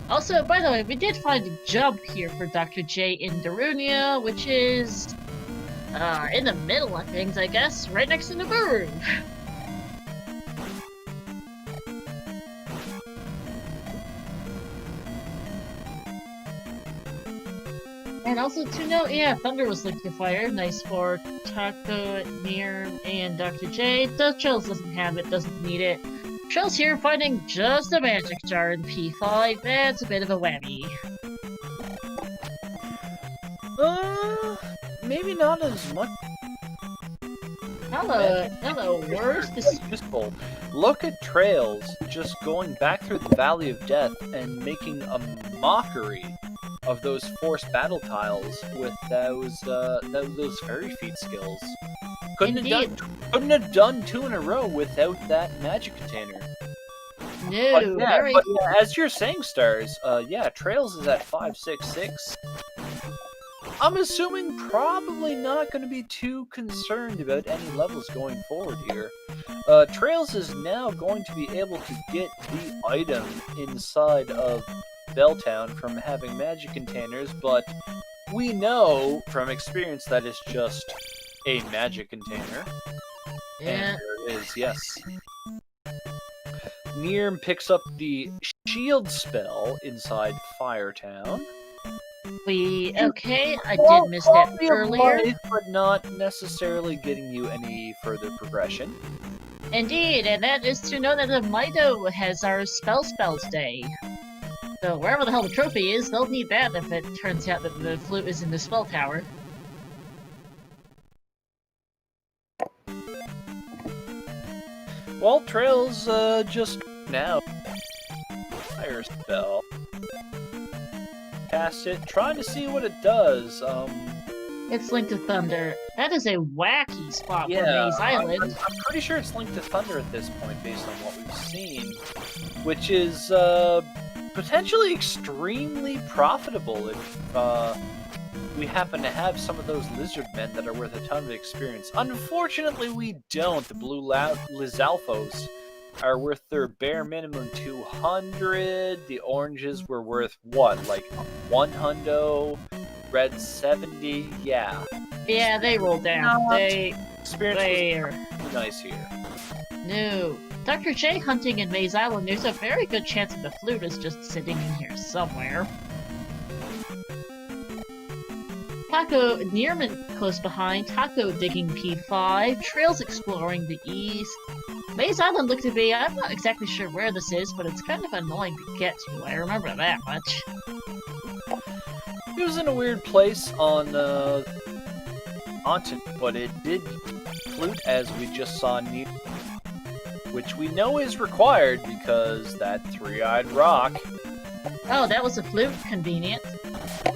Also, by the way, we did find a jump here for Dr. J in Darunia, which is in the middle of things, I guess, right next to Naburun. And also to note, Thunder was linked to fire. Nice for Taco, Neerm, and Dr. J. The traiLZ doesn't have it, doesn't need it. traiLZ here finding just a magic jar in P5. That's a bit of a whammy. Maybe not as much. Hello, worst. Useful. Look at traiLZ just going back through the Valley of Death and making a mockery of those forced battle tiles with those fairy feat skills. Couldn't have done 2 in a row without that magic container. No, but as you're saying, Stars, traiLZ is at 566. I'm assuming probably not going to be too concerned about any levels going forward here. traiLZ is now going to be able to get the item inside of Belltown from having magic containers, but we know from experience that it's just a magic container. Yeah. And there it is, yes. Neerm picks up the shield spell inside Firetown. I did miss that earlier. Life, but not necessarily getting you any further progression. Indeed, and that is to know that the Mido has our spells day. So wherever the hell the trophy is, they'll need that if it turns out that the flute is in the spell tower. Well, traiLZ just now fire spell. cast it, trying to see what it does. It's linked to Thunder. That is a wacky spot for Yeah, Maze Island. I'm pretty sure it's linked to Thunder at this point, based on what we've seen, which is potentially extremely profitable if we happen to have some of those lizard men that are worth a ton of experience. Unfortunately, we don't. The blue Lizalfos are worth their bare minimum 200. The oranges were worth what, like 100? Red 70? Yeah. Yeah, they rolled down. Experience was nice here. No. Dr. J hunting in Maze Island, there's a very good chance that the flute is just sitting in here somewhere. Taco Neerman close behind, Taco digging P5, Trails exploring the east. Maze Island looked to be, I'm not exactly sure where this is, but it's kind of annoying to get to, I remember that much. It was in a weird place on Onton, but it did flute as we just saw Neerm, which we know is required because that three-eyed rock. Oh, that was a flute? Convenient.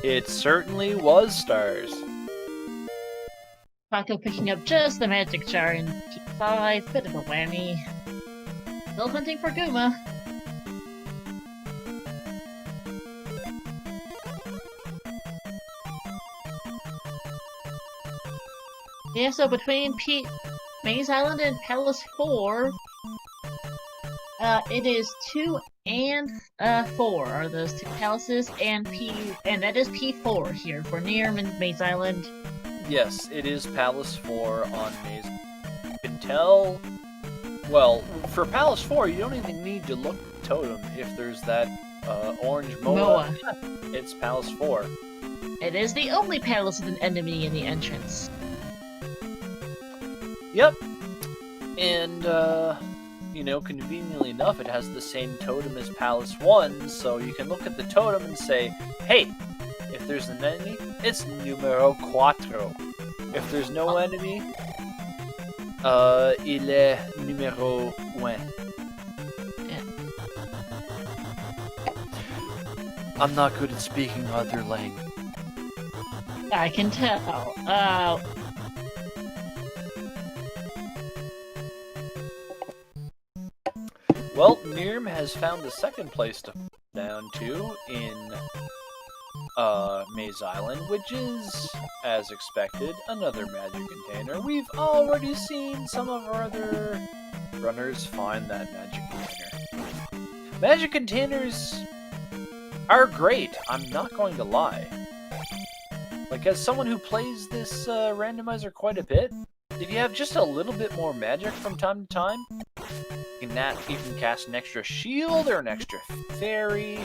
It certainly was, Stars. Taco picking up just the magic jar in P5, bit of a whammy. Still hunting for Guma. Yeah, so between Maze Island and Palace 4, it is 2 and 4 are those two palaces, and that is P4 here for Neerm and Maze Island. Yes, it is Palace 4 on Maze. You can tell. Well, for Palace 4, you don't even need to look at the totem. If there's that orange Moa, it's Palace 4. It is the only palace with an enemy in the entrance. Yep. And, you know, conveniently enough, it has the same totem as Palace 1, so you can look at the totem and say, hey, if there's an enemy, it's numero 4. If there's no enemy, il est numero 1. Yeah. I'm not good at speaking other language. I can tell. Well, Neerm has found the second place to down to in Maze Island, which is, as expected, another magic container. We've already seen some of our other runners find that magic container. Magic containers are great, I'm not going to lie. Like, as someone who plays this randomizer quite a bit, if you have just a little bit more magic from time to time, you can cast an extra shield or an extra fairy,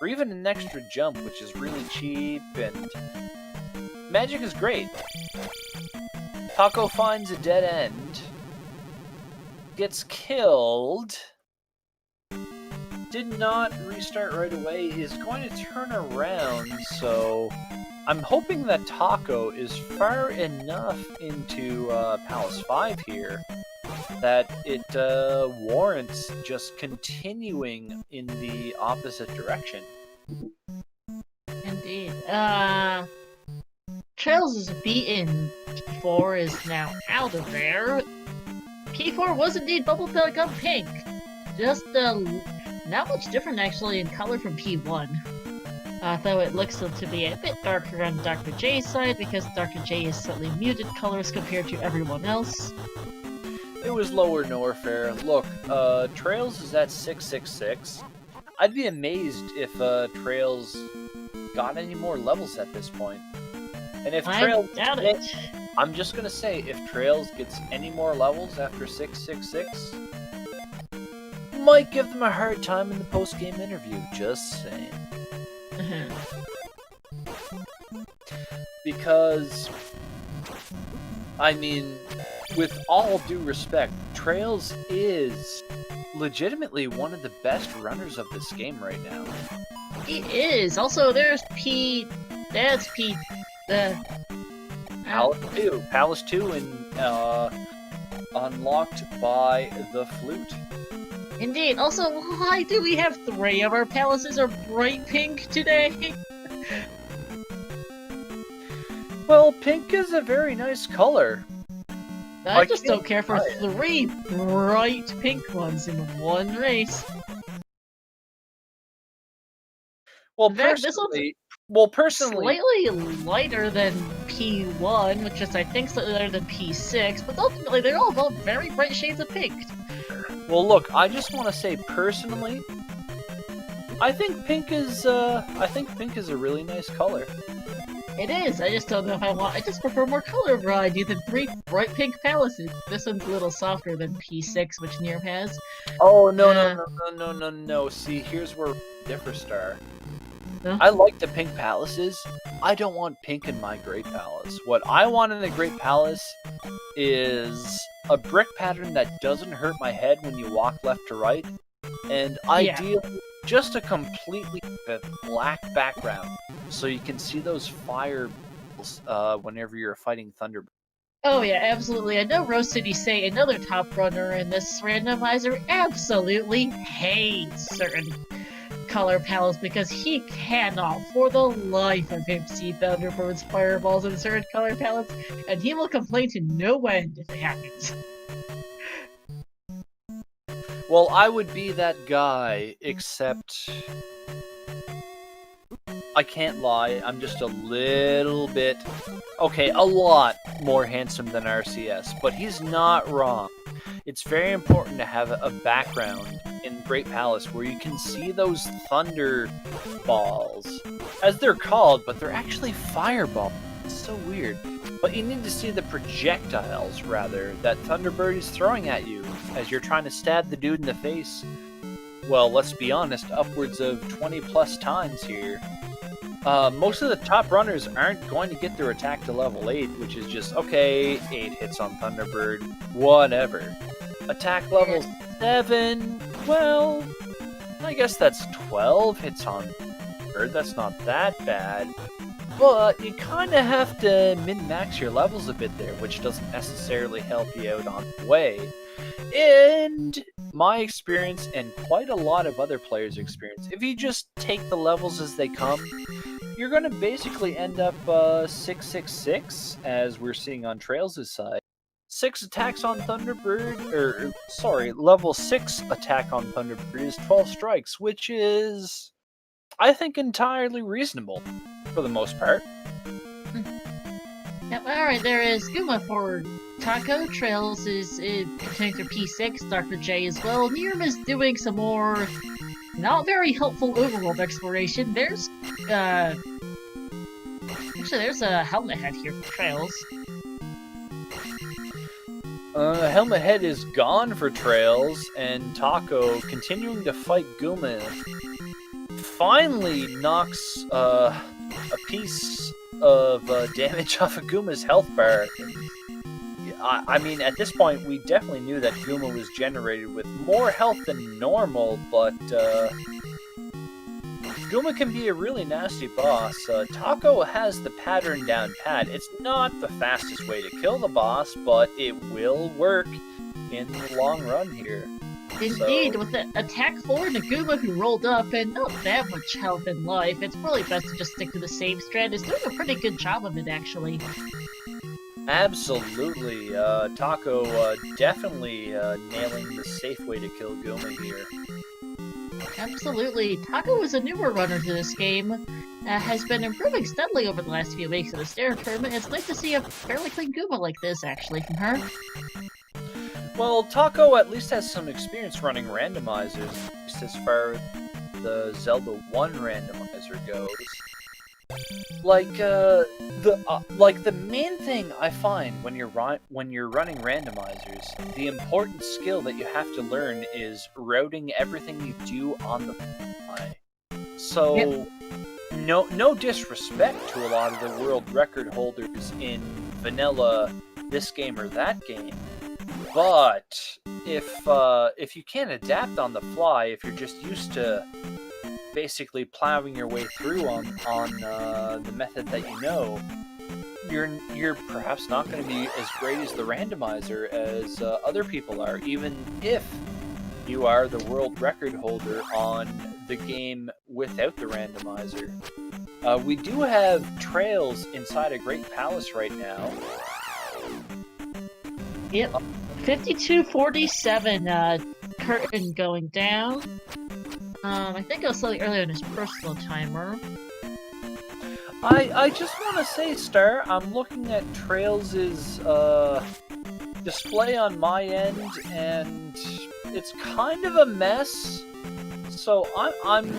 or even an extra jump, which is really cheap, and magic is great. Taco finds a dead end, gets killed, did not restart right away, is going to turn around, so I'm hoping that Taco is far enough into Palace 5 here that it warrants just continuing in the opposite direction. Indeed. Trails is beaten. P4 is now out of there. P4 was indeed bubblegum pink. Just not much different actually in color from P1. Though it looks to be a bit darker on Dr. J's side because Dr. J is slightly muted colors compared to everyone else. It was lower Norfair. Look, Trails is at 666. I'd be amazed if Trails got any more levels at this point. And if Trails, I doubt it. I'm just gonna say, if Trails gets any more levels after 666, might give them a hard time in the post-game interview. Just saying. Because, I mean, with all due respect, Trails is legitimately one of the best runners of this game right now. He is. Also, there's That's Palace 2 and unlocked by the flute. Indeed. Also, why do we have 3 of our palaces are bright pink today? Well, pink is a very nice color. I just don't care for 3 bright pink ones in one race. Well, In fact, this one's personally, slightly lighter than P1, which is, I think, slightly lighter than P6, but ultimately they're all both very bright shades of pink. well, look, I just want to say personally, I think pink is a really nice color. It is, I just don't know if I just prefer more color variety than 3 bright pink palaces. This one's a little softer than P6, which Neerm has. Oh, no. See, here's where we differ, Star. Huh? I like the pink palaces. I don't want pink in my Great Palace. What I want in a Great Palace is a brick pattern that doesn't hurt my head when you walk left to right, and ideally just a completely black background so you can see those fire whenever you're fighting Thunderbird. Oh yeah, absolutely. I know Rose City Say, another top runner in this randomizer, absolutely hates certain color palettes because he cannot, for the life of him, see Thunderbird's fireballs in certain color palettes, and he will complain to no end if it happens. Well, I would be that guy, except I can't lie, I'm just a little bit, okay, a lot more handsome than RCS, but he's not wrong. It's very important to have a background in Great Palace where you can see those thunder balls, as they're called, but they're actually fireballs. It's so weird. But you need to see the projectiles, rather, that Thunderbird is throwing at you as you're trying to stab the dude in the face. Well, let's be honest, upwards of 20 plus times here. Most of the top runners aren't going to get their attack to level 8, which is just, okay, 8 hits on Thunderbird, whatever. Attack level 7, well, I guess that's 12 hits on Thunderbird, that's not that bad. But you kind of have to min-max your levels a bit there, which doesn't necessarily help you out on the way. And my experience, and quite a lot of other players' experience, if you just take the levels as they come, you're going to basically end up 666, as we're seeing on traiLZ's side. 6 attacks on Thunderbird, level 6 attack on Thunderbird is 12 strikes, which is, I think, entirely reasonable, for the most part. Yep, alright, there is Guma for Taco. traiLZ is continuing through P6, Dr. J as well. Neerm is doing some more not very helpful overworld exploration. There's, actually, there's a Helmet Head here for traiLZ. Helmet Head is gone for traiLZ, and Taco, continuing to fight Guma, finally knocks a piece of damage off of Guma's health bar. I mean, at this point, we definitely knew that Guma was generated with more health than normal, but Guma can be a really nasty boss. Taco has the pattern down pat. It's not the fastest way to kill the boss, but it will work in the long run here. Indeed, with the attack 4 and a Guma who rolled up and not that much health in life, it's probably best to just stick to the same strat. It's doing a pretty good job of it, actually. Absolutely. Taco definitely nailing the safe way to kill Guma here. Absolutely. Taco is a newer runner to this game, has been improving steadily over the last few weeks of the Standard Tournament. It's nice to see a fairly clean Guma like this, actually, from her. Well, Taco at least has some experience running randomizers, at least as far as the Zelda 1 randomizer goes. Like the main thing I find when you're running randomizers, the important skill that you have to learn is routing everything you do on the fly. So, yep. No disrespect to a lot of the world record holders in vanilla this game or that game, but if you can't adapt on the fly, if you're just used to basically plowing your way through on the method that you know, you're perhaps not going to be as great as the randomizer as other people are, even if you are the world record holder on the game without the randomizer. We do have trails inside a Great Palace right now. Yep. 5247 curtain going down. I think I was slightly earlier on his personal timer. I just want to say, Star, I'm looking at traiLZ's display on my end, and it's kind of a mess. So I'm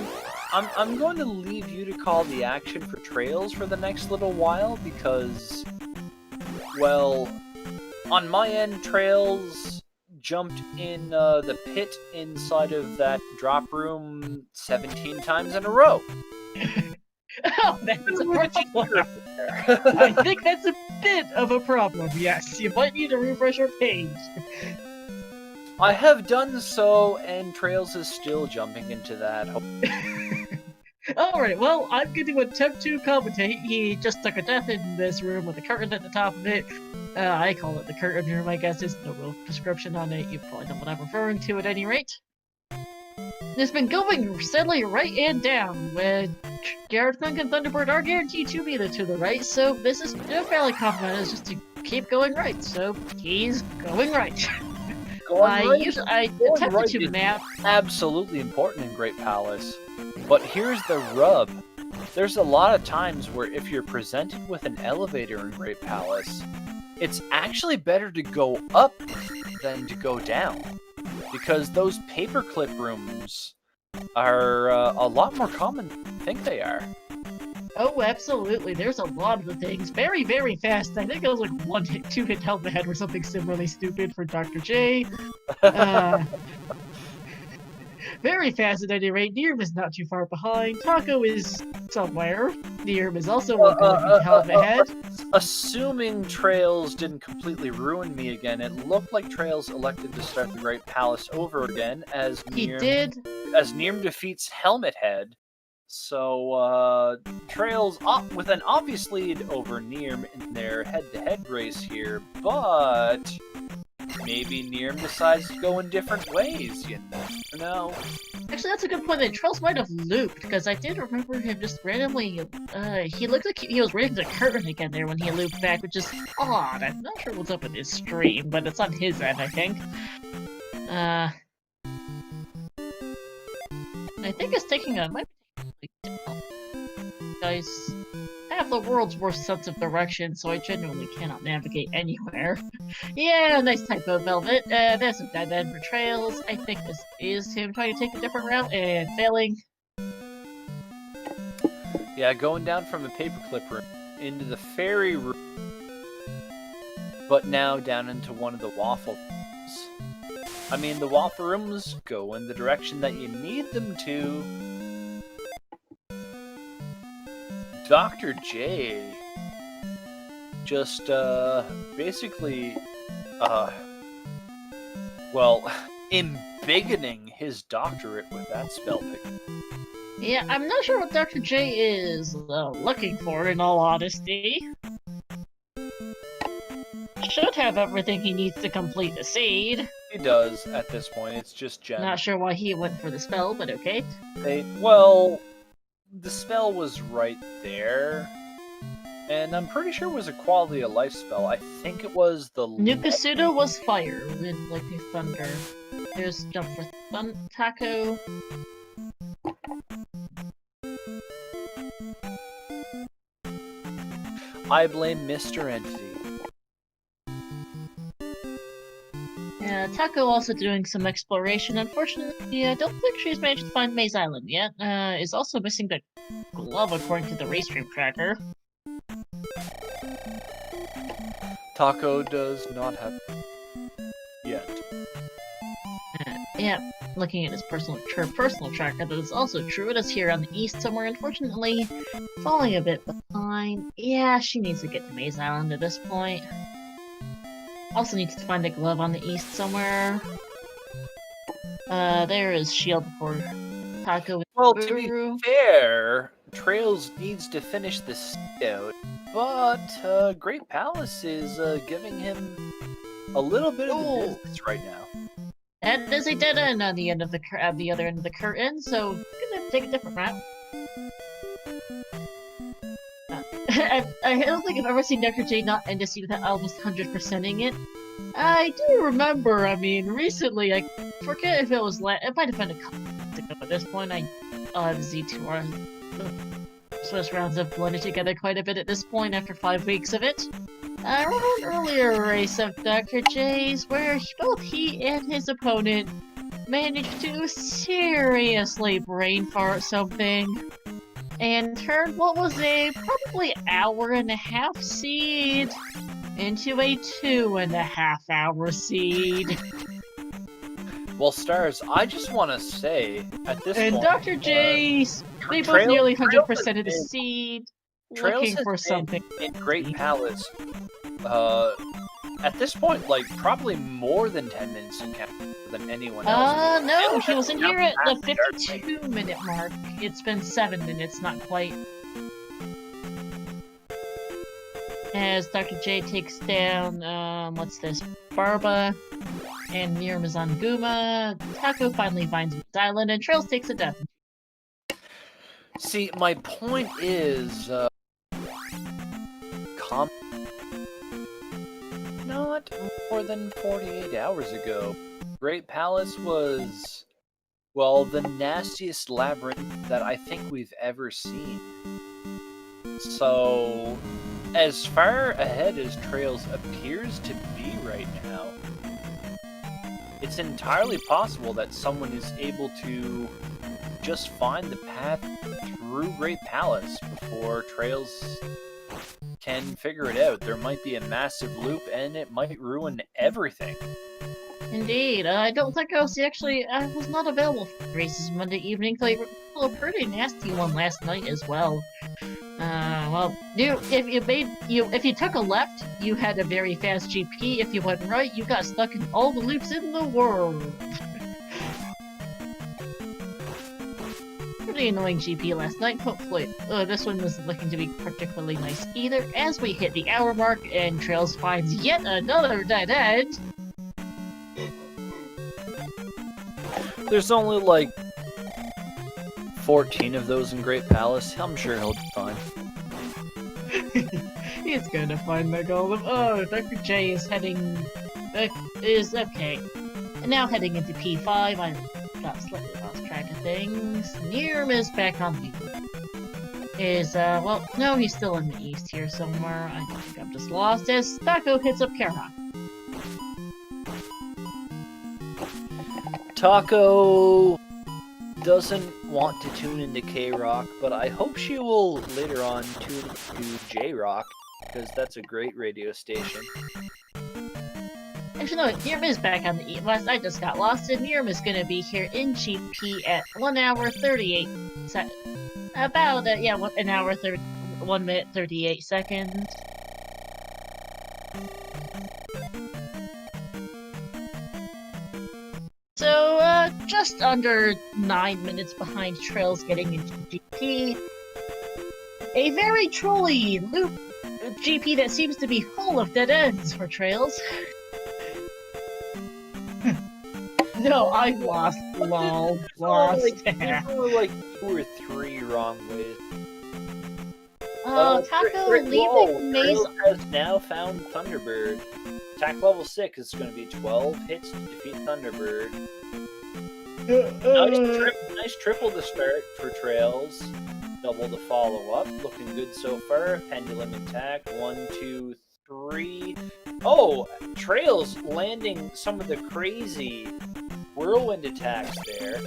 going to leave you to call the action for traiLZ for the next little while because, well, on my end, traiLZ jumped in the pit inside of that drop room 17 times in a row. Oh, that's a problem. I think that's a bit of a problem, yes. You might need to refresh your page. I have done so, and traiLZ is still jumping into that. Alright, well, I'm going to attempt to commentate. He just took a death in this room with a curtain at the top of it. I call it the curtain room, I guess. There's no real description on it. You probably know what I'm referring to at any rate. It's been going steadily right and down, with Garrett Thunk and Thunderbird are guaranteed to be to the right, so this is fairly confident is just to keep going right, so he's going right. I attempted to map. Absolutely important in Great Palace, but here's the rub. There's a lot of times where if you're presented with an elevator in Great Palace, it's actually better to go up than to go down. Because those paperclip rooms are a lot more common than you think they are. Oh, absolutely. There's a lot of the things. Very, very fast. I think it was like 1-hit, 2-hit health ahead or something similarly stupid for Dr. J. Very fast at any rate. Neerm is not too far behind. Taco is somewhere. Neerm is also 1 health ahead. Assuming traiLZ didn't completely ruin me again, it looked like traiLZ elected to start the Great Palace over again as Neerm defeats Helmet Head. So traiLZ with an obvious lead over Neerm in their head-to-head race here, but maybe Neerm decides to go in different ways, you never know. Actually, that's a good point. That traiLZ might have looped, because I did remember him just randomly. He looked like he was raising the curtain again there when he looped back, which is odd. I'm not sure what's up with his stream, but it's on his end, I think. I think it's taking a. Might be guys have the world's worst sense of direction, so I genuinely cannot navigate anywhere. Yeah, nice typo, Velvet. That's a dead end for traiLZ. I think this is him trying to take a different route and failing. Yeah, going down from a paperclip room into the fairy room, but now down into one of the waffle rooms. I mean, the waffle rooms go in the direction that you need them to. Dr. J just basically well, embiggening his doctorate with that spell pick. Yeah, I'm not sure what Dr. J is looking for, in all honesty. Should have everything he needs to complete the seed. He does at this point. It's just gems. Not sure why he went for the spell, but okay. Well, the spell was right there, and I'm pretty sure it was a quality of life spell. I think it was the Nukasuda was fire with like the thunder. Here's jump for Taco. I blame Mr. Entity. Yeah, Taco also doing some exploration. Unfortunately, I don't think she's managed to find Maze Island yet. Is also missing the glove according to the race stream tracker. Taco does not have yet. Yeah, looking at his personal tracker, that is also true. It is here on the east somewhere. Unfortunately, falling a bit behind. Yeah, she needs to get to Maze Island at this point. Also needs to find a glove on the east somewhere. There is shield before Taco. Well, to be fair, traiLZ needs to finish this out, but Great Palace is giving him a little bit of the business right now. And there's a dead end on the end of the other end of the curtain, so gonna take a different route. I don't think I've ever seen Dr. J not end a scene without almost 100%ing it. I do remember, I mean, recently, I forget if it was it might have been a couple months ago. At this point, I'll have Z2R Swiss rounds have blended together quite a bit at this point after 5 weeks of it. I remember an earlier race of Dr. J's where both he and his opponent managed to seriously brain fart something and turned what was a probably hour-and-a-half seed into a 2.5-hour seed. Well, Stars, I just want to say, at this point... And Dr. J's, they both nearly 100% of the seed, looking for something. In Great Palace, at this point, like, probably more than 10 minutes in camp than anyone else. No, he wasn't here at the 52-minute mark. It's been 7 minutes, not quite. As Dr. J takes down, what's this, Barba, and Neerm is on Guma, Taco finally finds his island, and traiLZ takes a death. See, my point is, not more than 48 hours ago, Great Palace was, well, the nastiest labyrinth that I think we've ever seen. So, as far ahead as traiLZ appears to be right now, it's entirely possible that someone is able to just find the path through Great Palace before traiLZ can figure it out. There might be a massive loop and it might ruin everything. Indeed, I don't think I was not available for races Monday evening, so you were a pretty nasty one last night as well. Well, if you took a left, you had a very fast GP. If you went right, you got stuck in all the loops in the world. Pretty annoying GP last night. Hopefully, this one wasn't looking to be particularly nice either. As we hit the hour mark, and traiLZ finds yet another dead end. There's only like 14 of those in Great Palace. I'm sure he'll be fine. He's gonna find the golem. Oh, Dr. J is okay. And now heading into P5, I got slightly lost track of things. Neerm is back on the... well, no, he's still in the east here somewhere. I think I'm just lost as Taco hits up Kara. Taco doesn't want to tune into K-Rock, but I hope she will later on tune to J-Rock, because that's a great radio station. Actually, no, Neerm is back on the east. I just got lost, and Neerm is going to be here in GP at 1 hour 38 seconds. About, 1 hour 1 minute 38 seconds. So, just under 9 minutes behind traiLZ getting into GP. A very truly loop GP that seems to be full of dead ends for traiLZ. No, I lost. Lol. Lost. There were like 2 or 3 wrong ways. Taco leaving maze. traiLZ has now found Thunderbird. Attack level 6 is going to be 12 hits to defeat Thunderbird. Nice triple to start for traiLZ. Double to follow up. Looking good so far. Pendulum attack. 1, 2, 3. Oh! traiLZ landing some of the crazy whirlwind attacks there.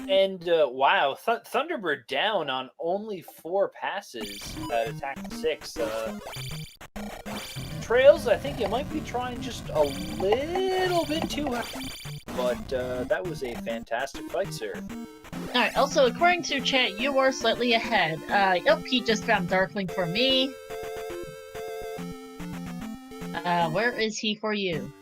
And, wow. Thunderbird down on only 4 passes at attack 6. traiLZ, I think you might be trying just a little bit too hard. But that was a fantastic fight, sir. Alright, also, according to chat, you are slightly ahead. Yep, he just found Darkling for me. Where is he for you?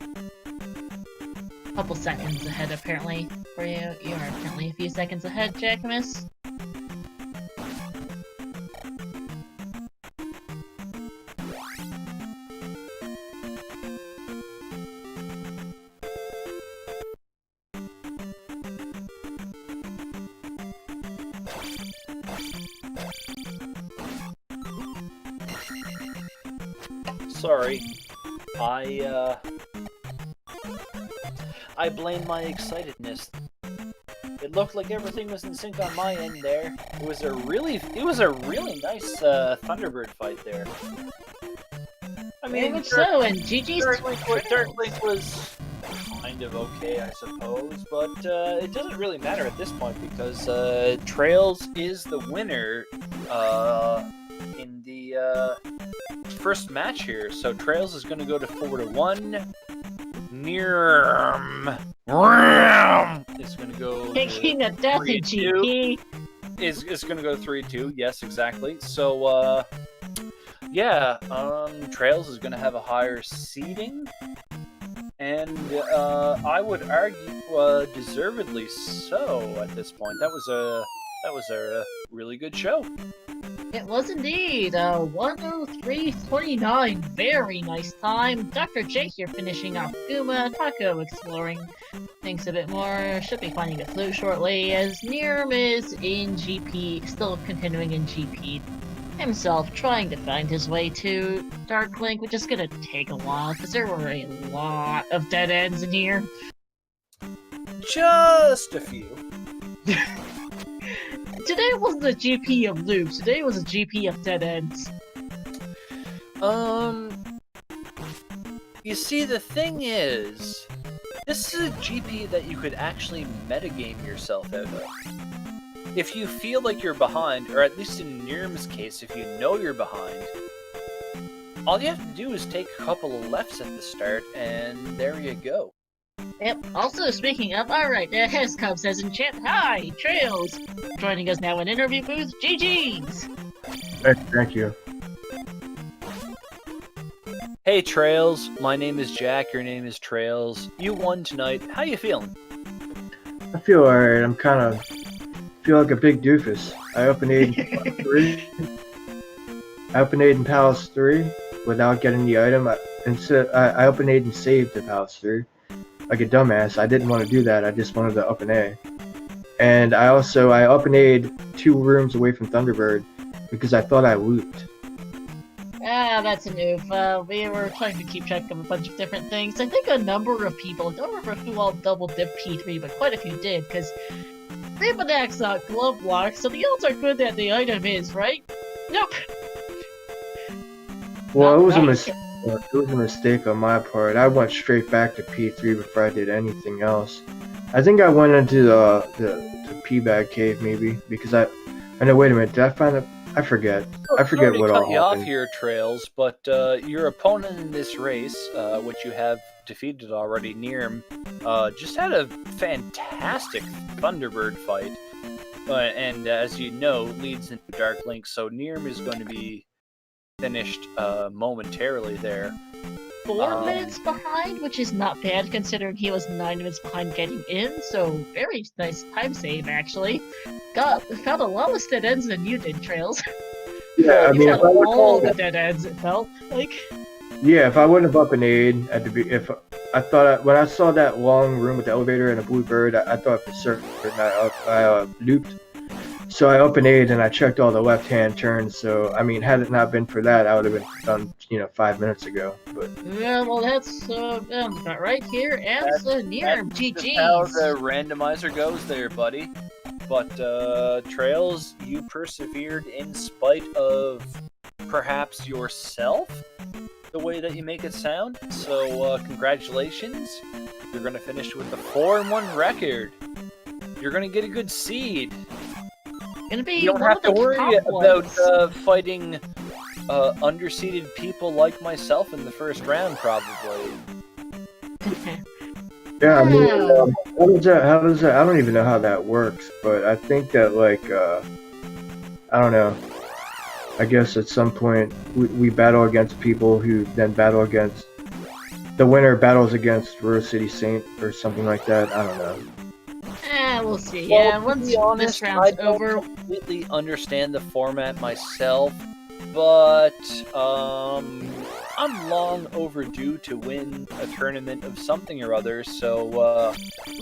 Couple seconds ahead, apparently, for you. You are apparently a few seconds ahead, Jackamus. sorry. I blame my excitedness. It looked like everything was in sync on my end there. It was a really nice Thunderbird fight there. I mean, much so, and GG's Dark Link was kind of okay, I suppose, but it doesn't really matter at this point because traiLZ is the winner in the first match here. So traiLZ is going to go to 4-1. Neerm is going to go taking a death in GP. Is going to go 3-2. Yes, exactly. So yeah, traiLZ is going to have a higher seeding, and I would argue deservedly so at this point. That was a really good show. It was indeed 103.29. Very nice time. Dr. J here finishing off Guma. Taco exploring things a bit more. Should be finding a clue shortly, as Neerm is in GP, still continuing in GP himself, trying to find his way to Dark Link, which is gonna take a while because there were a lot of dead ends in here. Just a few. Today wasn't a GP of loops. Today was a GP of dead ends. You see, the thing is, this is a GP that you could actually metagame yourself out of. If you feel like you're behind, or at least in Neerm's case, if you know you're behind, all you have to do is take a couple of lefts at the start, and there you go. Yep. Also, speaking of, alright, Hescub says in chat, hi, traiLZ! Joining us now in interview booth, GG's! Thank you. Hey traiLZ, my name is Jack, your name is traiLZ. You won tonight, how you feeling? I feel alright. I'm kind of feel like a big doofus. I opened Aiden 3. I opened Aiden Palace 3 without getting the item. I opened Aiden saved the Palace 3. Like a dumbass. I didn't want to do that. I just wanted to up an A. And I up and A'd 2 rooms away from Thunderbird because I thought I looped. Ah, that's a noob. We were trying to keep track of a bunch of different things. I think a number of people, I don't remember who all double dipped P3, but quite a few did, because Ramonak's not glove locked, so the odds are good that the item is, right? Nope. Well, it was a mistake. It was a mistake on my part. I went straight back to P3 before I did anything else. I think I went into the P-bag cave maybe because I know. Wait a minute. Did I find it? I forget. I forget what all cut you off happened. here, traiLZ, but your opponent in this race, which you have defeated already, Neerm, just had a fantastic Thunderbird fight, and as you know, leads into Dark Link. So Neerm is going to be finished momentarily there. 4 minutes behind, which is not bad considering he was 9 minutes behind getting in, so very nice time save actually. Found a lot less dead ends than you did, traiLZ. Yeah, I mean, found all the dead ends, it felt like. Yeah, if I wouldn't have up and A'd at the when I saw that long room with the elevator and a blue bird, I thought for certain I looped. So I up and A'd and I checked all the left-hand turns. So I mean, had it not been for that, I would have been done, 5 minutes ago. But yeah, well, that's about right here. And Neerm, GG's. How the randomizer goes there, buddy. But traiLZ, you persevered in spite of perhaps yourself, the way that you make it sound. So congratulations. You're going to finish with a 4-1 record. You're going to get a good seed. Gonna be You don't one have of to the worry top about ones. fighting underseeded people like myself in the first round, probably. yeah, I mean, how does that? I don't even know how that works. But I think that I don't know. I guess at some point we battle against people who then battle against the winner battles against Rose City Saint or something like that. I don't know. We'll see. Well, Yeah, to once be honest, this round's I don't over. completely understand the format myself, but I'm long overdue to win a tournament of something or other. So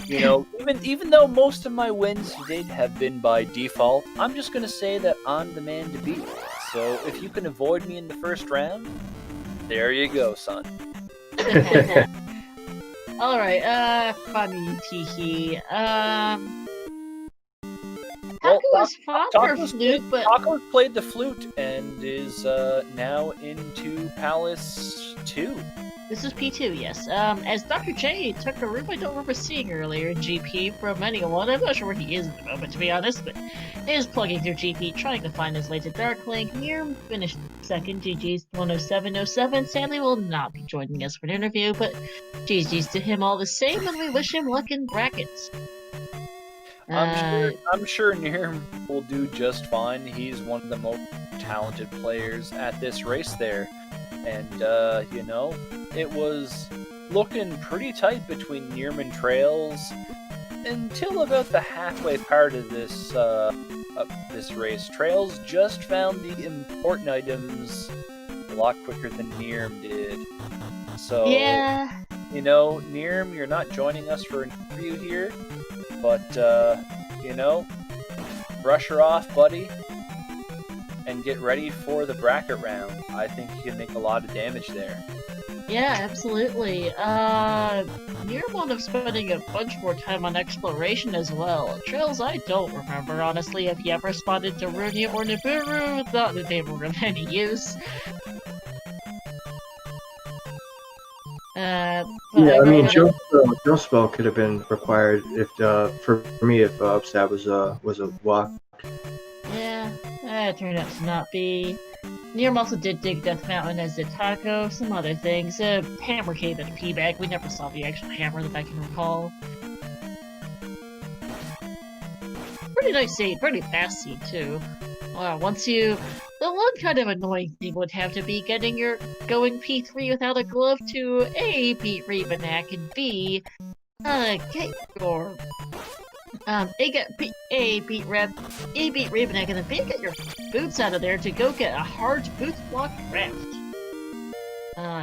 even though most of my wins to date have been by default, I'm just gonna say that I'm the man to beat. So if you can avoid me in the first round, There you go, son. Alright, funny teehee. Well, Taco was fond for Taco's flute, but Taco's played the flute and is now into Palace 2. this is P2, yes. As Dr. J took a room I don't remember seeing earlier in GP from anyone. I'm not sure where he is at the moment, to be honest, but he is plugging through GP, trying to find his way to Dark Link. Neerm finished second, GG's 107.07. Sadly will not be joining us for an interview, but GG's to him all the same, and we wish him luck in brackets. I'm sure Neerm will do just fine. He's one of the most talented players at this race there. And, you know, it was looking pretty tight between Neerm and traiLZ until about the halfway part of this race. traiLZ just found the important items a lot quicker than Neerm did. So, Yeah. you know, Neerm, you're not joining us for an interview here, but, you know, brush her off, buddy, and get ready for the bracket round. I think you can make a lot of damage there. Yeah, absolutely. Neerm wound up spending a bunch more time on exploration as well. traiLZ, I don't remember, honestly, if he ever spotted Darunia or Nibiru. Not that they were of any use. Yeah, I mean, Joe spell could have been required if, for me, if Upstat was a walk. Yeah, it turned out to not be. Neerm also did dig Death Mountain, as did Taco, some other things. Hammer came in a P-bag. We never saw the actual hammer that I can recall. Pretty nice scene, pretty fast scene too. Once you... The one kind of annoying thing would have to be getting your going P3 without a glove to A, beat Rebanak, and B, get your... beat Rebanak, and then B, get your boots out of there to go get a hard boot block craft.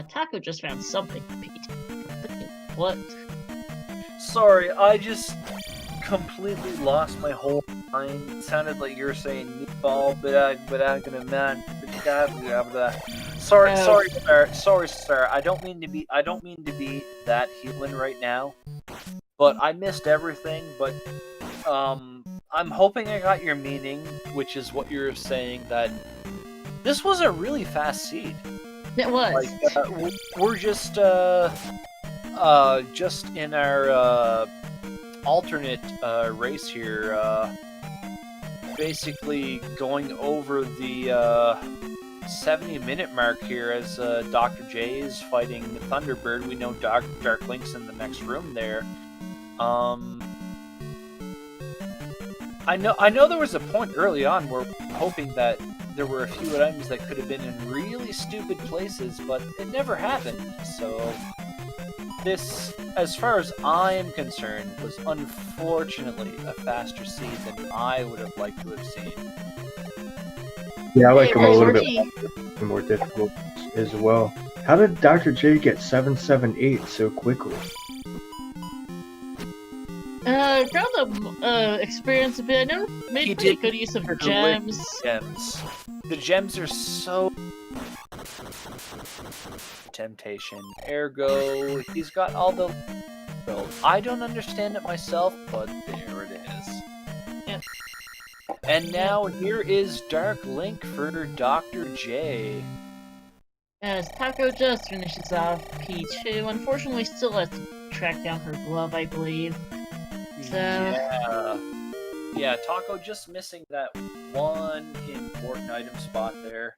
Taco just found something, Pete. What? Sorry, I just completely lost my whole mind. It sounded like you were saying meatball, but I'm gonna man. Sorry, sir. I don't mean to be that human right now. But I missed everything. But I'm hoping I got your meaning, which is what you're saying, that this was a really fast seed. It was. Like we're just in our alternate race here, basically going over the 70-minute mark here as Dr. J is fighting Thunderbird. We know Dark Link's in the next room there. I know there was a point early on where we're hoping that there were a few items that could have been in really stupid places, but it never happened. So this, as far as I am concerned, was unfortunately a faster seed than I would have liked to have seen. Yeah, I like them a little bit more difficult as well. How did Dr. J get 778 so quickly? Found experience a bit. I know made pretty good use of gems. The gems are so temptation. Ergo, he's got all the. I don't understand it myself, but there it is. Yeah. And now here is Dark Link for Dr. J. As Taco just finishes off P2, unfortunately still has to track down her glove, I believe. So... Yeah, Taco just missing that one important item spot there.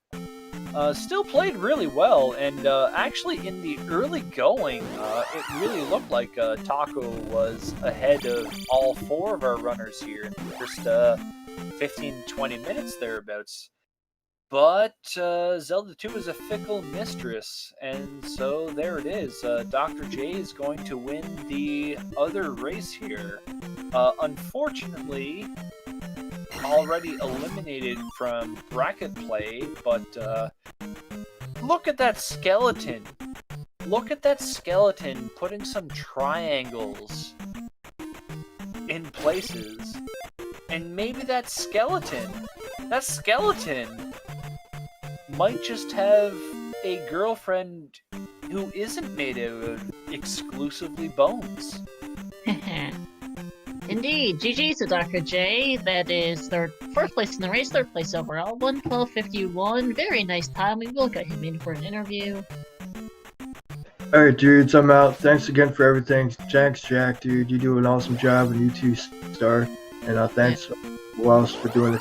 Still played really well, and actually in the early going, it really looked like Taco was ahead of all four of our runners here in the first 15-20 minutes thereabouts. But Zelda 2 is a fickle mistress, and so there it is. Dr. J is going to win the other race here. Unfortunately, already eliminated from bracket play, but look at that skeleton. Look at that skeleton putting some triangles in places. And maybe that skeleton might just have a girlfriend who isn't made out of exclusively bones. Indeed, GG to Dr. J. That is first place in the race, third place overall, 1:12:51. Very nice time. We will get him in for an interview. Alright, dudes, I'm out. Thanks again for everything. Thanks, Jack, dude. You do an awesome job, and you too, Star. And thanks, Wallace, for doing the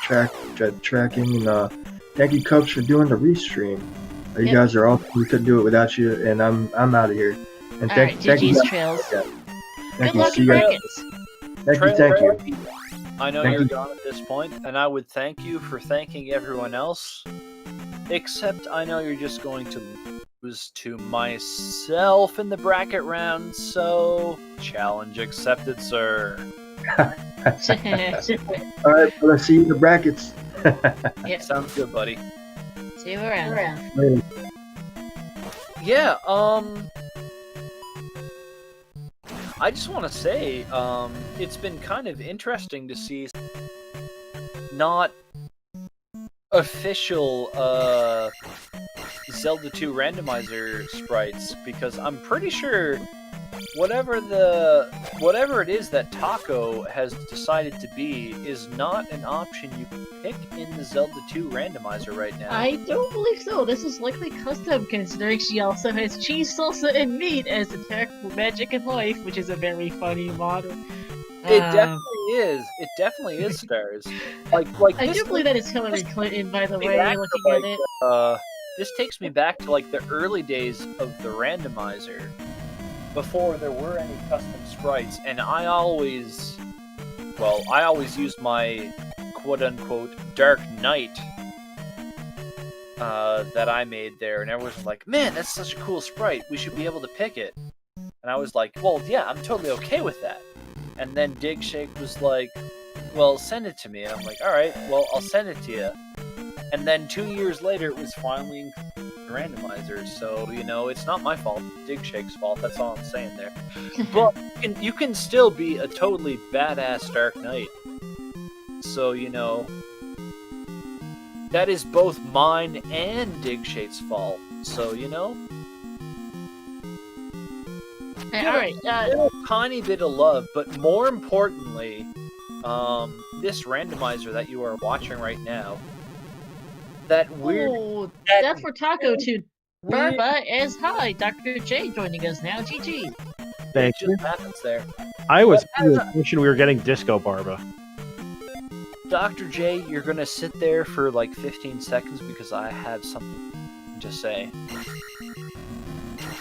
tracking. And thank you, Cubs, for doing the restream. You guys are awesome. We couldn't do it without you, and I'm out of here. And thank you. Trails. Thank Good you. luck See in you guys. brackets. Thank you. I know you're gone at this point, and I would thank you for thanking everyone else. Except I know you're just going to lose to myself in the bracket round, so challenge accepted, sir. Alright, let's see you in the brackets. Yep. Sounds good, buddy. See you around. Later. Yeah, I just want to say, it's been kind of interesting to see not official, Zelda 2 randomizer sprites, because I'm pretty sure whatever it is that Taco has decided to be is not an option you can pick in the Zelda 2 randomizer right now. I don't believe so. This is likely custom, considering she also has cheese, salsa, and meat as attack for magic and life, which is a very funny model. It definitely is. It definitely is, Stars. Like I this do believe that it's Hillary Clinton, by the takes me way, back to, looking at it. This takes me back to like the early days of the randomizer, before there were any custom sprites, and I always used my quote-unquote Dark Knight that I made there, and everyone was like, man, that's such a cool sprite, we should be able to pick it. And I was like, well, yeah, I'm totally okay with that. And then Dig Shake was like, well, send it to me. And I'm like, alright, well, I'll send it to you. And then 2 years later, it was finally in randomizer, so, you know, it's not my fault, it's Dig Shake's fault, that's all I'm saying there. But you can still be a totally badass Dark Knight. So, you know, that is both mine and Dig Shake's fault. So, you know, Alright, a tiny bit of love, but more importantly, this randomizer that you are watching right now, that weird... Oh, that's for Taco to Barba as hi. Dr. J joining us now. GG. Thank it just happens there. I was wishing we were getting Disco Barba. Dr. J, you're gonna sit there for like 15 seconds because I have something to say.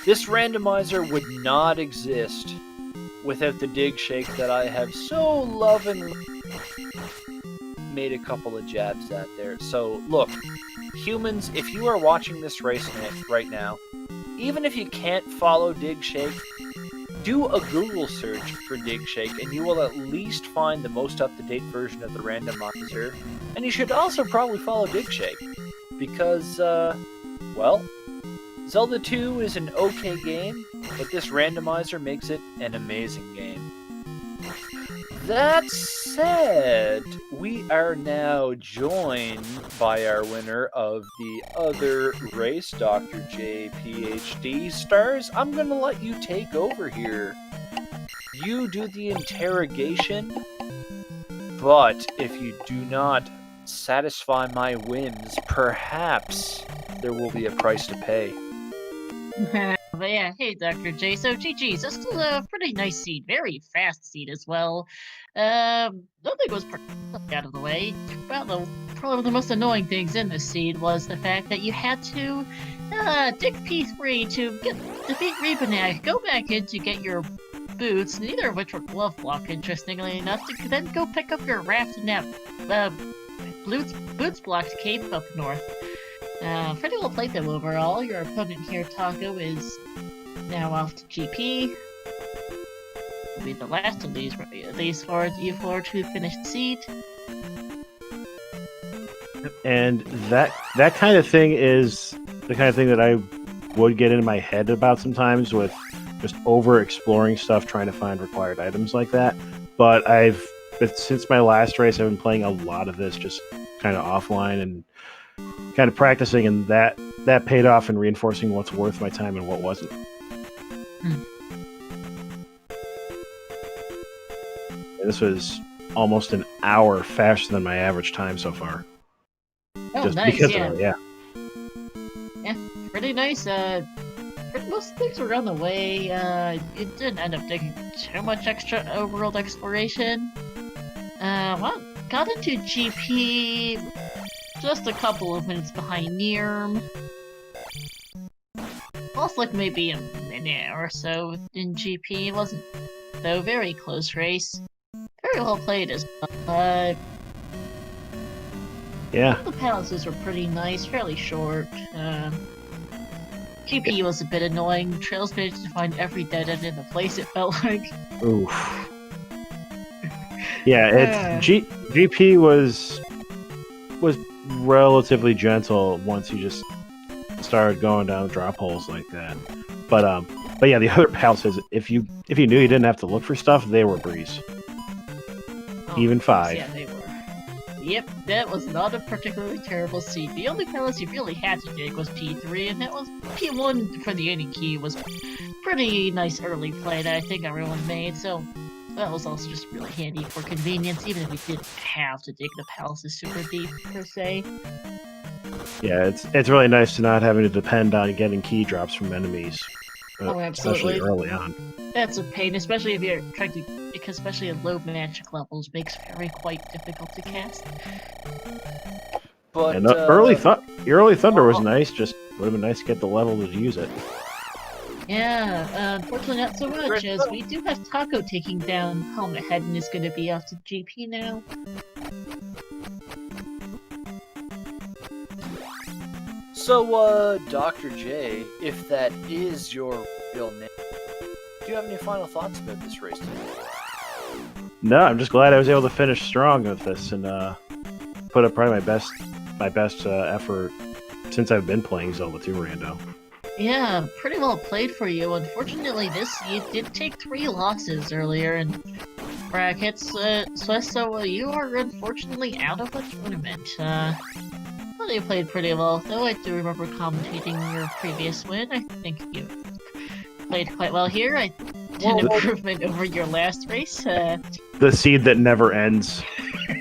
This randomizer would not exist without the Dig Shake that I have so lovingly made a couple of jabs at there. So, look, humans, if you are watching this race right now, even if you can't follow Dig Shake, do a Google search for Dig Shake and you will at least find the most up-to-date version of the randomizer. And you should also probably follow Dig Shake because, well, Zelda 2 is an okay game, but this randomizer makes it an amazing game. That said, we are now joined by our winner of the other race, Dr. J, PhD. Stars, I'm going to let you take over here. You do the interrogation, but if you do not satisfy my whims, perhaps there will be a price to pay. But yeah, hey Dr. J. So GG's, this is a pretty nice seed, very fast seed as well. Nothing was out of the way. Probably one of the most annoying things in this seed was the fact that you had to dig P3 to defeat Rebanak, go back in to get your boots, neither of which were glove block, interestingly enough, to then go pick up your raft in that boots blocked cape up north. Pretty well played though overall. Your opponent here, Taco, is now off to GP. Will be the last of these four to finish the seed. And that kind of thing is the kind of thing that I would get in my head about sometimes with just over exploring stuff, trying to find required items like that. But since my last race, I've been playing a lot of this just kind of offline and kind of practicing, and that that paid off in reinforcing what's worth my time and what wasn't. Hmm. And this was almost an hour faster than my average time so far. Oh, Just nice, because yeah. of it, yeah. Yeah, pretty nice. For most things were on the way. It didn't end up taking too much extra overworld exploration. Well, got into GP just a couple of minutes behind Neerm. Lost like maybe a minute or so in GP. It wasn't, though, very close race. Very well played as well. Yeah. The palaces were pretty nice, fairly short. GP was a bit annoying. Trails managed to find every dead end in the place, it felt like. Oof. Yeah, GP was relatively gentle once you just started going down drop holes like that. But yeah, the other palaces, if you knew you didn't have to look for stuff, they were a breeze. Even 5. Yeah, they were. Yep, that was not a particularly terrible seed. The only palace you really had to dig was P3, and that was P1 for the ending key was pretty nice early play that I think everyone made, so that was also just really handy for convenience, even if we didn't have to dig the palaces super deep, per se. Yeah, it's really nice to not having to depend on getting key drops from enemies. Oh, Especially absolutely. early on. That's a pain, especially if you're trying to, because especially at low magic levels makes fairy quite difficult to cast. But And early thunder was nice, just would have been nice to get the level to use it. Yeah, unfortunately not so much, as we do have Taco taking down Helmet Head and is going to be off to GP now. So, Dr. J, if that is your real name, do you have any final thoughts about this race today? No, I'm just glad I was able to finish strong with this and put up probably my best effort since I've been playing Zelda 2 Rando. Yeah, pretty well played for you. Unfortunately, you did take 3 losses earlier in brackets, so you are unfortunately out of the tournament. Well, you played pretty well, though. I do remember commentating your previous win. I think you played quite well here. I did an improvement over your last race. The seed that never ends.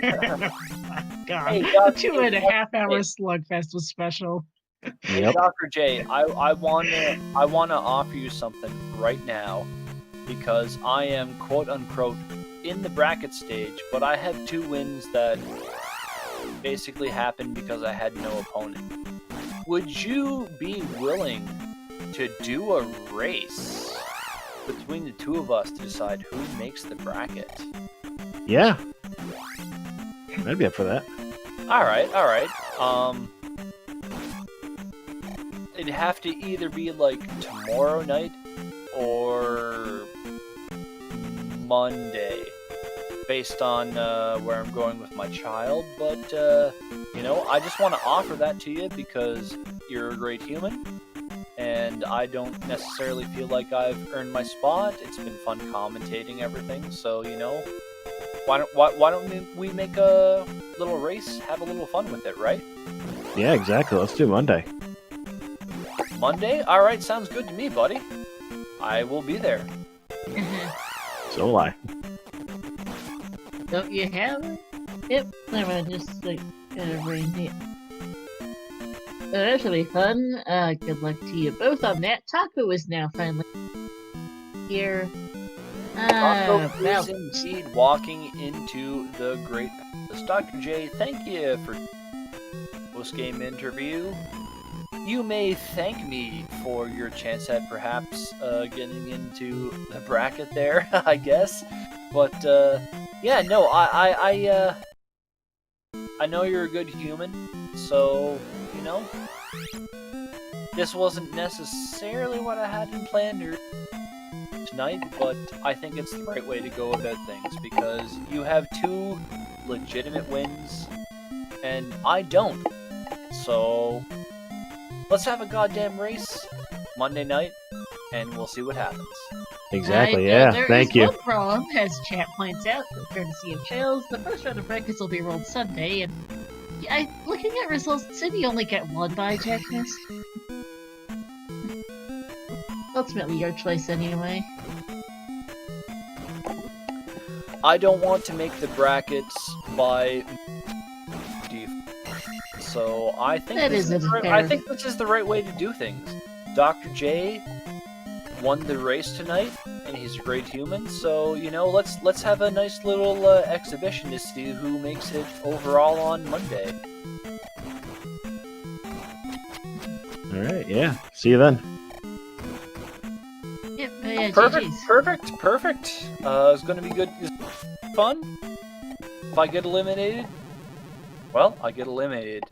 God, Hey, the 2.5 hour slugfest was special. Yep. Dr. J, I wanna offer you something right now, because I am quote unquote in the bracket stage, but I have 2 wins that basically happened because I had no opponent. Would you be willing to do a race between the 2 of us to decide who makes the bracket? Yeah. I'd be up for that. Alright. It'd have to either be like tomorrow night or Monday, based on where I'm going with my child, but I just want to offer that to you because you're a great human, and I don't necessarily feel like I've earned my spot. It's been fun commentating everything, so why don't we make a little race, have a little fun with it, right? Yeah, exactly. Let's do Monday. Monday? Alright, sounds good to me, buddy. I will be there. So will I. Don't you have it? Yep, I'm gonna just like bring it. That should be fun. Good luck to you both on that. Taco is now finally here. Taco Well, is indeed walking into the Great Palace. Dr. J, thank you for post-game interview. You may thank me for your chance at perhaps getting into the bracket there, I guess. But yeah, no, I know you're a good human, so this wasn't necessarily what I had in plan tonight, but I think it's the right way to go about things because you have 2 legitimate wins, and I don't. So let's have a goddamn race Monday night, and we'll see what happens. Exactly, yeah. Thank you. There is one problem, as chat points out, courtesy of Trails. The first round of brackets will be rolled Sunday, and looking at results, did you only get one by Jackness? Ultimately, your choice anyway. I don't want to make the brackets by default, so I think this is the right way to do things. Dr. J won the race tonight, and he's a great human. So let's have a nice little exhibition to see who makes it overall on Monday. All right, yeah. See you then. Yep, yeah, Perfect, GG's. perfect. It's gonna be good, fun. If I get eliminated, well, I get eliminated.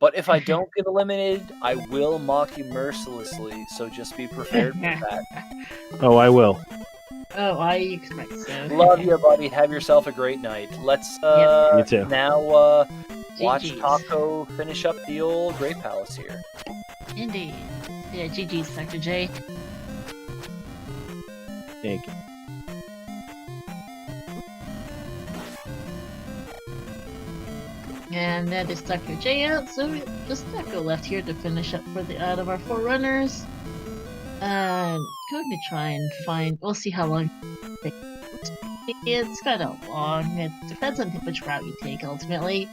But if I don't get eliminated, I will mock you mercilessly. So just be prepared for that. Oh, I will. Oh, I expect so. Love you, buddy. Have yourself a great night. Let's You too. now watch GG's. Taco finish up the old Great Palace here. Indeed. Yeah, GG's, Dr. J. Thank you. And that is Dr. J out, so just Taco left here to finish up for the out of our 4 runners. Going to try and find. We'll see how long. It's kind of long. It depends on which route you take ultimately.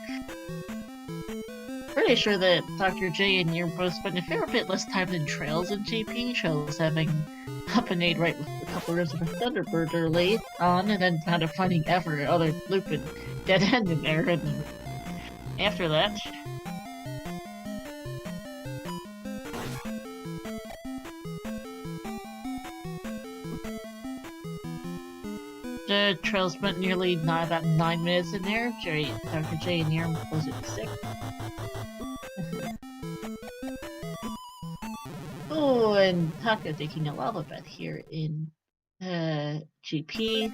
Pretty sure that Dr. J and you both spent a fair bit less time than Trails and GP. Trails having up and aid right with a couple of Thunderbird early on, and then kind of finding every other loop and dead end in there. And after that, the trail spent nearly about 9 minutes in there. Dr. J and Neerm closed at 6. Oh, and Taco taking a lava bet here in GP.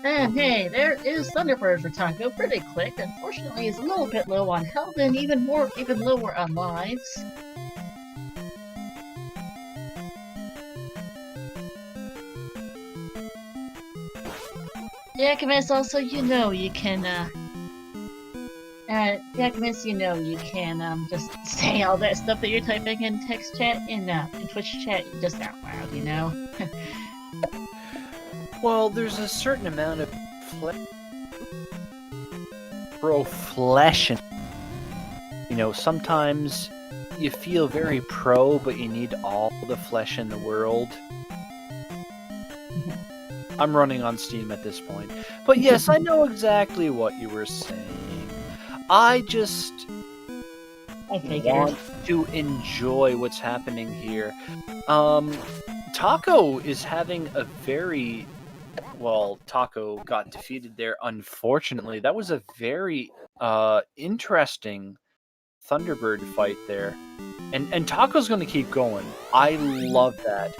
And hey, there is Thunderbird for Taco, pretty quick. Unfortunately, he's a little bit low on health and even lower on lives. Yakumis, also, you can, Yakumis, you can, just say all that stuff that you're typing in text chat, in Twitch chat, just out loud, Well, there's a certain amount of profession. Sometimes you feel very pro, but you need all the flesh in the world. I'm running on Steam at this point. But yes, I know exactly what you were saying. I just want to enjoy what's happening here. Taco is having a very... Well, Taco got defeated there, unfortunately. That was a very interesting Thunderbird fight there. And Taco's going to keep going. I love that.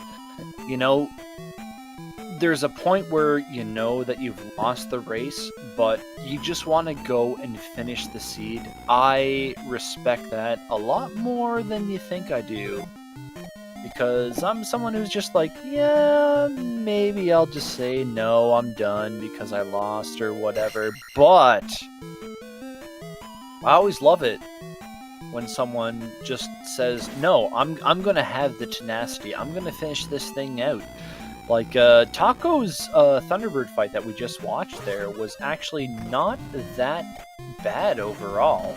There's a point where you know that you've lost the race, but you just want to go and finish the seed. I respect that a lot more than you think I do. Because I'm someone who's just like, yeah, maybe I'll just say, no, I'm done because I lost or whatever. But I always love it when someone just says, no, I'm going to have the tenacity. I'm going to finish this thing out. Like, Taco's Thunderbird fight that we just watched there was actually not that bad overall.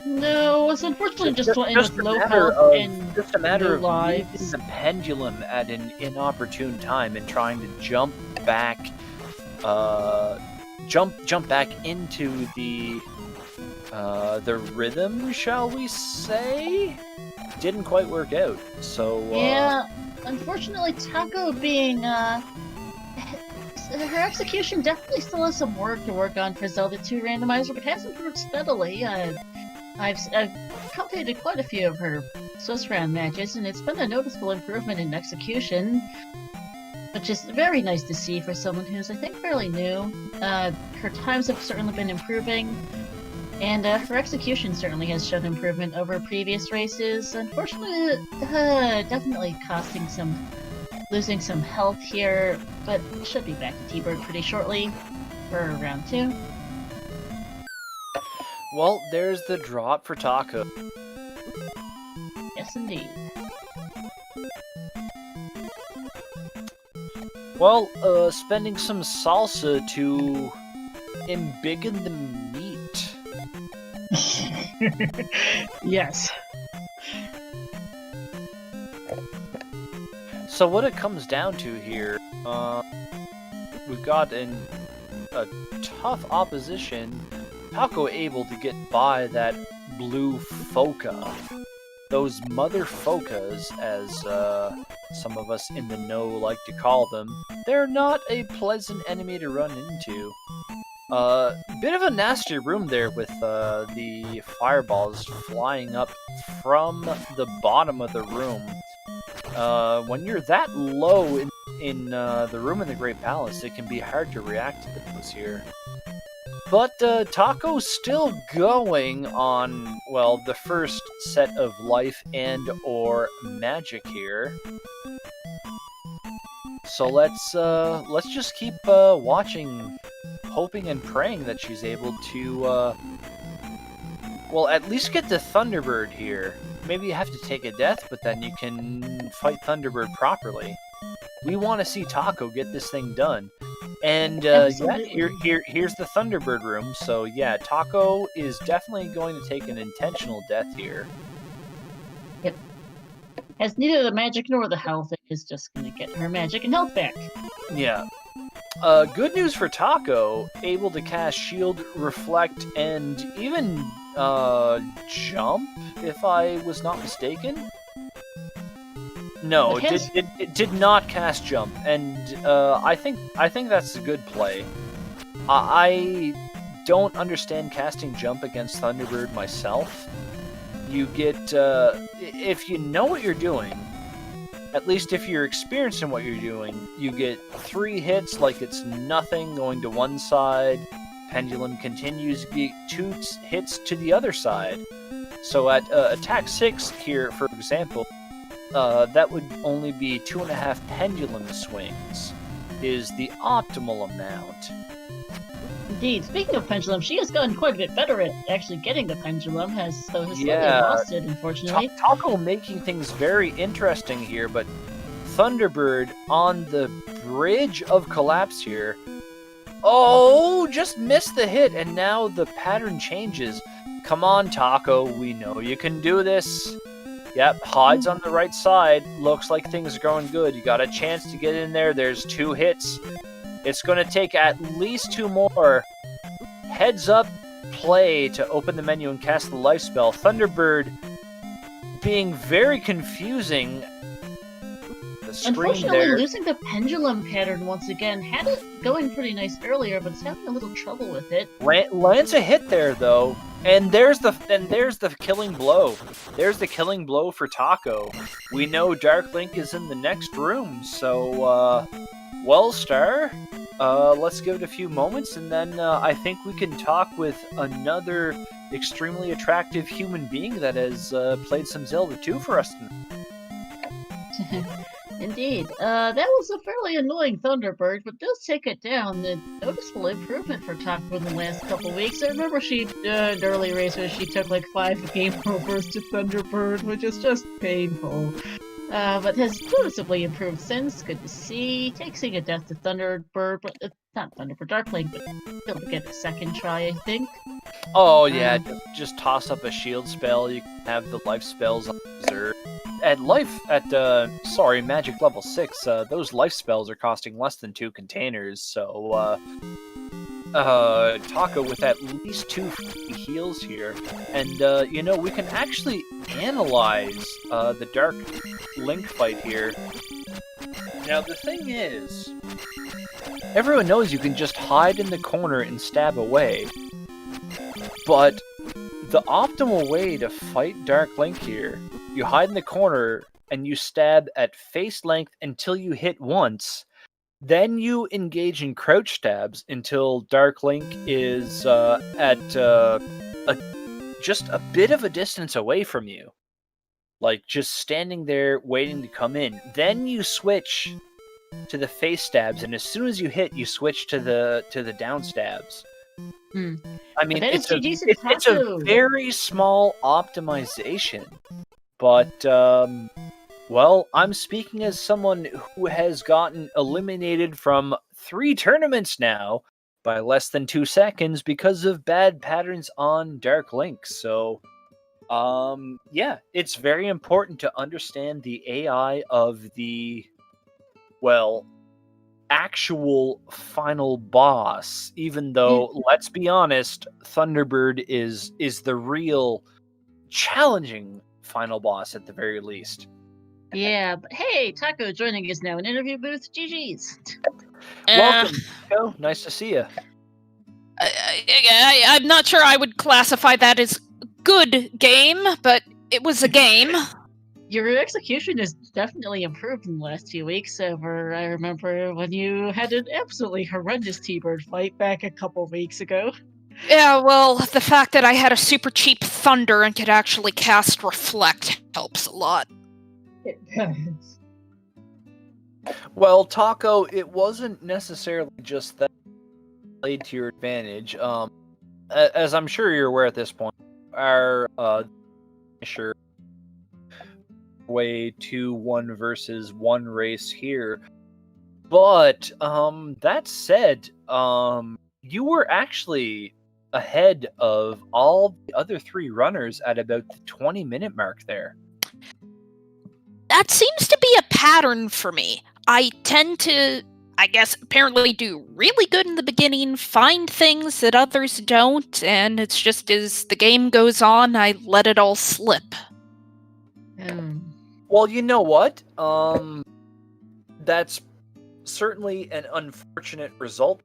No, it's unfortunately just one with low health and just a matter of lives. using the pendulum at an inopportune time and trying to jump back into the The rhythm, shall we say, didn't quite work out. So Yeah, unfortunately, Taco being her execution definitely still has some work to work on for Zelda 2 Randomizer, but has improved steadily. I've commentated quite a few of her Swiss round matches, and it's been a noticeable improvement in execution, which is very nice to see for someone who's, I think, fairly new. Her times have certainly been improving, and her execution certainly has shown improvement over previous races. Unfortunately, definitely losing some health here, but should be back to T-Bird pretty shortly for round 2. well, there's the drop for Taco. Yes, indeed. Well, spending some salsa to embiggen the meat. Yes. So what it comes down to here, we've got a tough opposition. Taco able to get by that blue foca. Those mother focas, as some of us in the know like to call them. They're not a pleasant enemy to run into. Bit of a nasty room there with the fireballs flying up from the bottom of the room. When you're that low in the room in the Great Palace, it can be hard to react to those here. But Taco's still going on, well, the first set of life and or magic here. So let's just keep watching, hoping and praying that she's able to, well, at least get the Thunderbird here. Maybe you have to take a death, but then you can fight Thunderbird properly. We want to see Taco get this thing done. And yeah, here's the Thunderbird room. So yeah, Taco is definitely going to take an intentional death here. Yep. Has neither the magic nor the health, is just going to get her magic and health back. Yeah. Good news for Taco, able to cast Shield, Reflect, and even Jump, if I was not mistaken. No, it did not cast Jump, and I think that's a good play. I don't understand casting Jump against Thunderbird myself. You get, if you know what you're doing, at least if you're experienced in what you're doing, you get 3 hits like it's nothing going to one side. Pendulum continues, get 2 hits to the other side. So at attack 6 here, for example, that would only be 2.5 pendulum swings, is the optimal amount. Indeed. Speaking of pendulum, she has gotten quite a bit better at actually getting the pendulum, has slightly lost it, unfortunately. Taco making things very interesting here, but Thunderbird on the bridge of collapse here. Oh, just missed the hit, and now the pattern changes. Come on, Taco, we know you can do this. Yep, hides on the right side. Looks like things are going good. You got a chance to get in there. There's 2 hits. It's going to take at least 2 more. Heads up play to open the menu and cast the life spell. Thunderbird being very confusing. Unfortunately, losing the pendulum pattern once again. Had it going pretty nice earlier, but it's having a little trouble with it. Lands a hit there, though. And there's the killing blow. There's the killing blow for Taco. We know Dark Link is in the next room, so well, Star, let's give it a few moments, and then I think we can talk with another extremely attractive human being that has played some Zelda 2 for us tonight. Indeed. That was a fairly annoying Thunderbird, but does take it down. The noticeable improvement for Taco in the last couple weeks. I remember she, in early races, she took like 5 game overs to Thunderbird, which is just painful. But has noticeably improved since. Good to see. Taking a death to Thunderbird, but not Thunderbird, Darklink, but still to get a second try, I think. Oh yeah, just toss up a shield spell. You can have the life spells on Reserve. Magic level 6, those life spells are costing less than 2 containers, so Taco with at least 2 free heals here, and we can actually analyze the Dark Link fight here. Now the thing is, everyone knows you can just hide in the corner and stab away, but the optimal way to fight Dark Link here, you hide in the corner and you stab at face length until you hit once. Then you engage in crouch stabs until Dark Link is at just a bit of a distance away from you. Like, just standing there waiting to come in. Then you switch to the face stabs, and as soon as you hit, you switch to the down stabs. I mean, it's a very small optimization, but well, I'm speaking as someone who has gotten eliminated from 3 tournaments now by less than 2 seconds because of bad patterns on Dark Link. So, yeah, it's very important to understand the AI of the, well, actual final boss, even though, let's be honest, Thunderbird is the real challenging final boss at the very least. Yeah, but hey, Taco joining us now in interview booth. GG's. Welcome, Taco. Nice to see you. I'm not sure I would classify that as good game, but it was a game. Your execution has definitely improved in the last few weeks over, I remember when you had an absolutely horrendous T-Bird fight back a couple weeks ago. Yeah, well, the fact that I had a super cheap Thunder and could actually cast Reflect helps a lot. It does. Well, Taco, it wasn't necessarily just that played to your advantage. As I'm sure you're aware at this point, our finisher way 2-1 versus 1 race here. But that said, you were actually ahead of all the other 3 runners at about the 20-minute mark there. That seems to be a pattern for me. I tend to, I guess, apparently do really good in the beginning, find things that others don't, and it's just as the game goes on, I let it all slip. Well, you know what? That's certainly an unfortunate result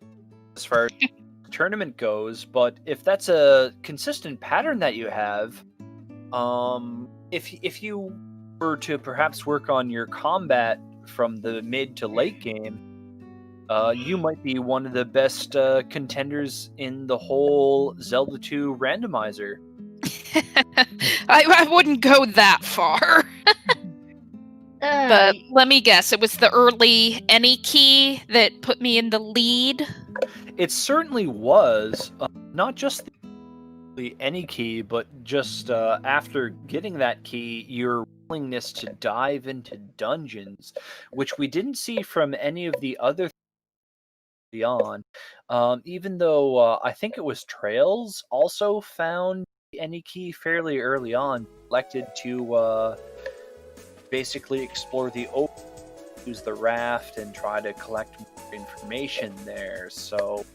as far as the tournament goes, but if that's a consistent pattern that you have, if you were to perhaps work on your combat from the mid to late game, you might be one of the best contenders in the whole Zelda 2 randomizer. I wouldn't go that far. But let me guess, it was the early any key that put me in the lead? It certainly was. Not just the any key, but just after getting that key, your willingness to dive into dungeons, which we didn't see from any of the other beyond. Even though I think it was traiLZ also found any key fairly early on, elected to basically explore the open, use the raft, and try to collect more information there. So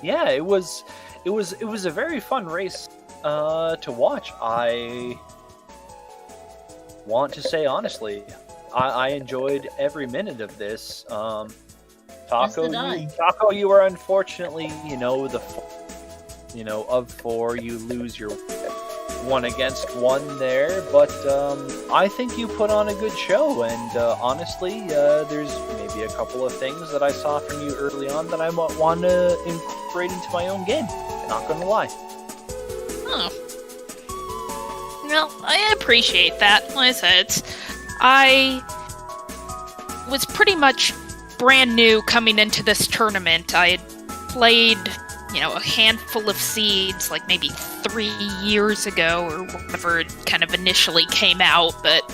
yeah, it was a very fun race to watch. I want to say honestly, I enjoyed every minute of this. Taco, you are unfortunately, of 4, you lose your 1 against 1 there, but I think you put on a good show, and honestly, there's maybe a couple of things that I saw from you early on that I might want to incorporate into my own game. Not gonna lie. Oh. Well, I appreciate that. Like I said, I was pretty much brand new coming into this tournament. I had played, a handful of seeds, like maybe 3 years ago or whenever it kind of initially came out, but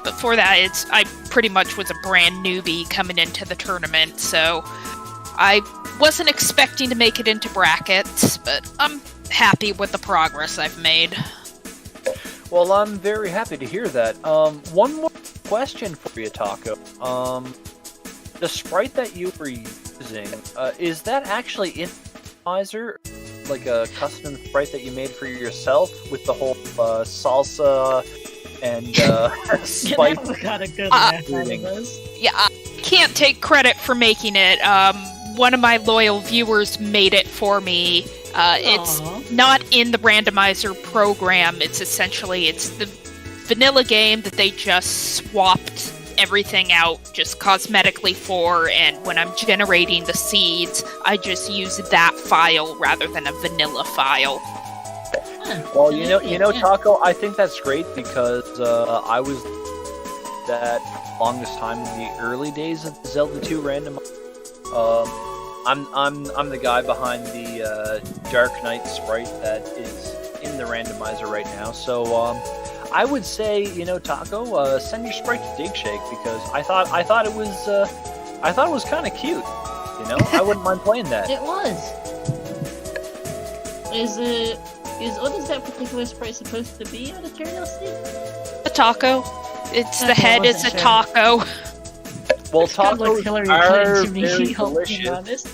before that, I pretty much was a brand newbie coming into the tournament, so I wasn't expecting to make it into brackets, but I'm happy with the progress I've made. Well, I'm very happy to hear that. One more question for you, Taco. The sprite that you were using Is that actually in Randomizer, like a custom sprite that you made for yourself with the whole salsa and spice? That got a good laugh out of us. Yeah, I can't take credit for making it. One of my loyal viewers made it for me. It's not in the randomizer program. It's the vanilla game that they just swapped everything out just cosmetically for, and when I'm generating the seeds, I just use that file rather than a vanilla file. Well, you know, Taco, I think that's great because I was that longest time in the early days of Zelda 2 Randomizer. I'm the guy behind the Dark Knight sprite that is in the randomizer right now. So I would say, Taco, send your sprite to Dig Shake because I thought it was kind of cute. I wouldn't mind playing that. It was. What is that particular sprite supposed to be out of curiosity? A taco. The head is a taco. Well, It's kind of like tacos Hillary are Clinton to very me, I'll be delicious. honest.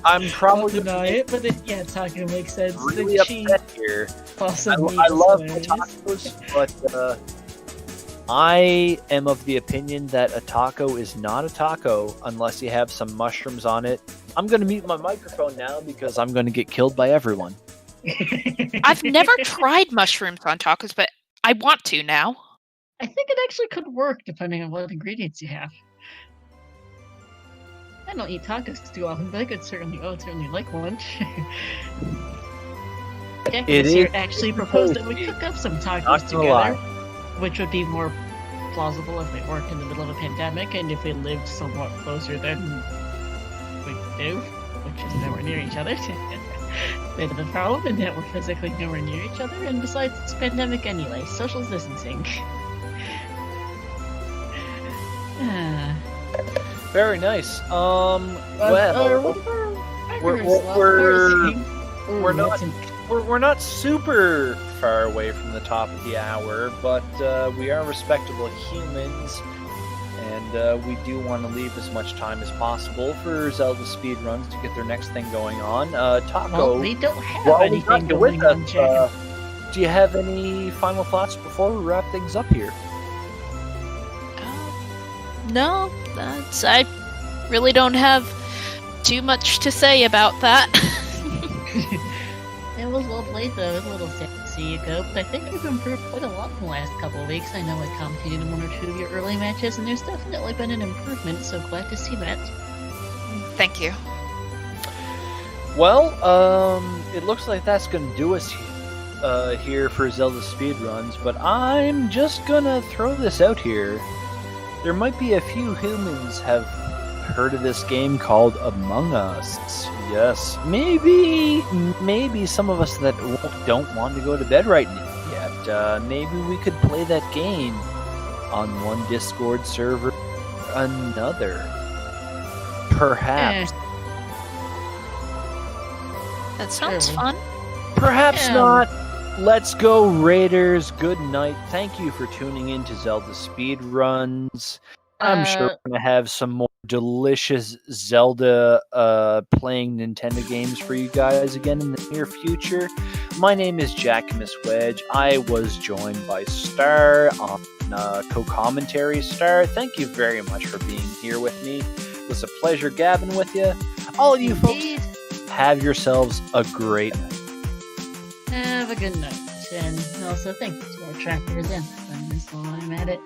I'm probably Don't deny it, but taco makes sense. really The cheese upset here. awesome meat I is love hilarious. tacos, but I am of the opinion that a taco is not a taco unless you have some mushrooms on it. I'm going to mute my microphone now because I'm going to get killed by everyone. I've never tried mushrooms on tacos, but I want to now. I think it actually could work depending on what ingredients you have. I don't eat tacos too often, but I could certainly like one. It is actually proposed that we cook up some tacos Not gonna lie. together, which would be more plausible if we weren't in the middle of a pandemic and if we lived somewhat closer than we do, which is nowhere near each other. Bit of a problem in that we're physically nowhere near each other, and besides, it's a pandemic anyway, social distancing. Very nice. Well, we're not super far away from the top of the hour, but we are respectable humans, and we do want to leave as much time as possible for ZeldaSpeedRuns to get their next thing going on. Taco, well, we don't have while we anything got you going with on, us, Jack. do you have any final thoughts before we wrap things up here? No, I really don't have too much to say about that. It was well played though, it was a little sad to see you go, but I think you've improved quite a lot in the last couple of weeks. I know I commentated in one or two of your early matches, and there's definitely been an improvement, so glad to see that. Thank you. Well, it looks like that's going to do us here for Zelda Speedruns, but I'm just gonna throw this out here. There might be a few humans have heard of this game called Among Us. Yes, maybe some of us that don't want to go to bed right yet. Maybe we could play that game on one Discord server or another. Perhaps. That sounds Sure. fun. Perhaps Yeah. not. Let's go, Raiders. Good night. Thank you for tuning in to Zelda Speedruns. I'm sure we're going to have some more delicious Zelda playing Nintendo games for you guys again in the near future. My name is Jackamus Wedge. I was joined by Star on co-commentary. Star, thank you very much for being here with me. It was a pleasure gabbing with you. All of you Indeed. folks, have yourselves a great night. Have a good night, and also thank you to our trackers and friends while I'm at it.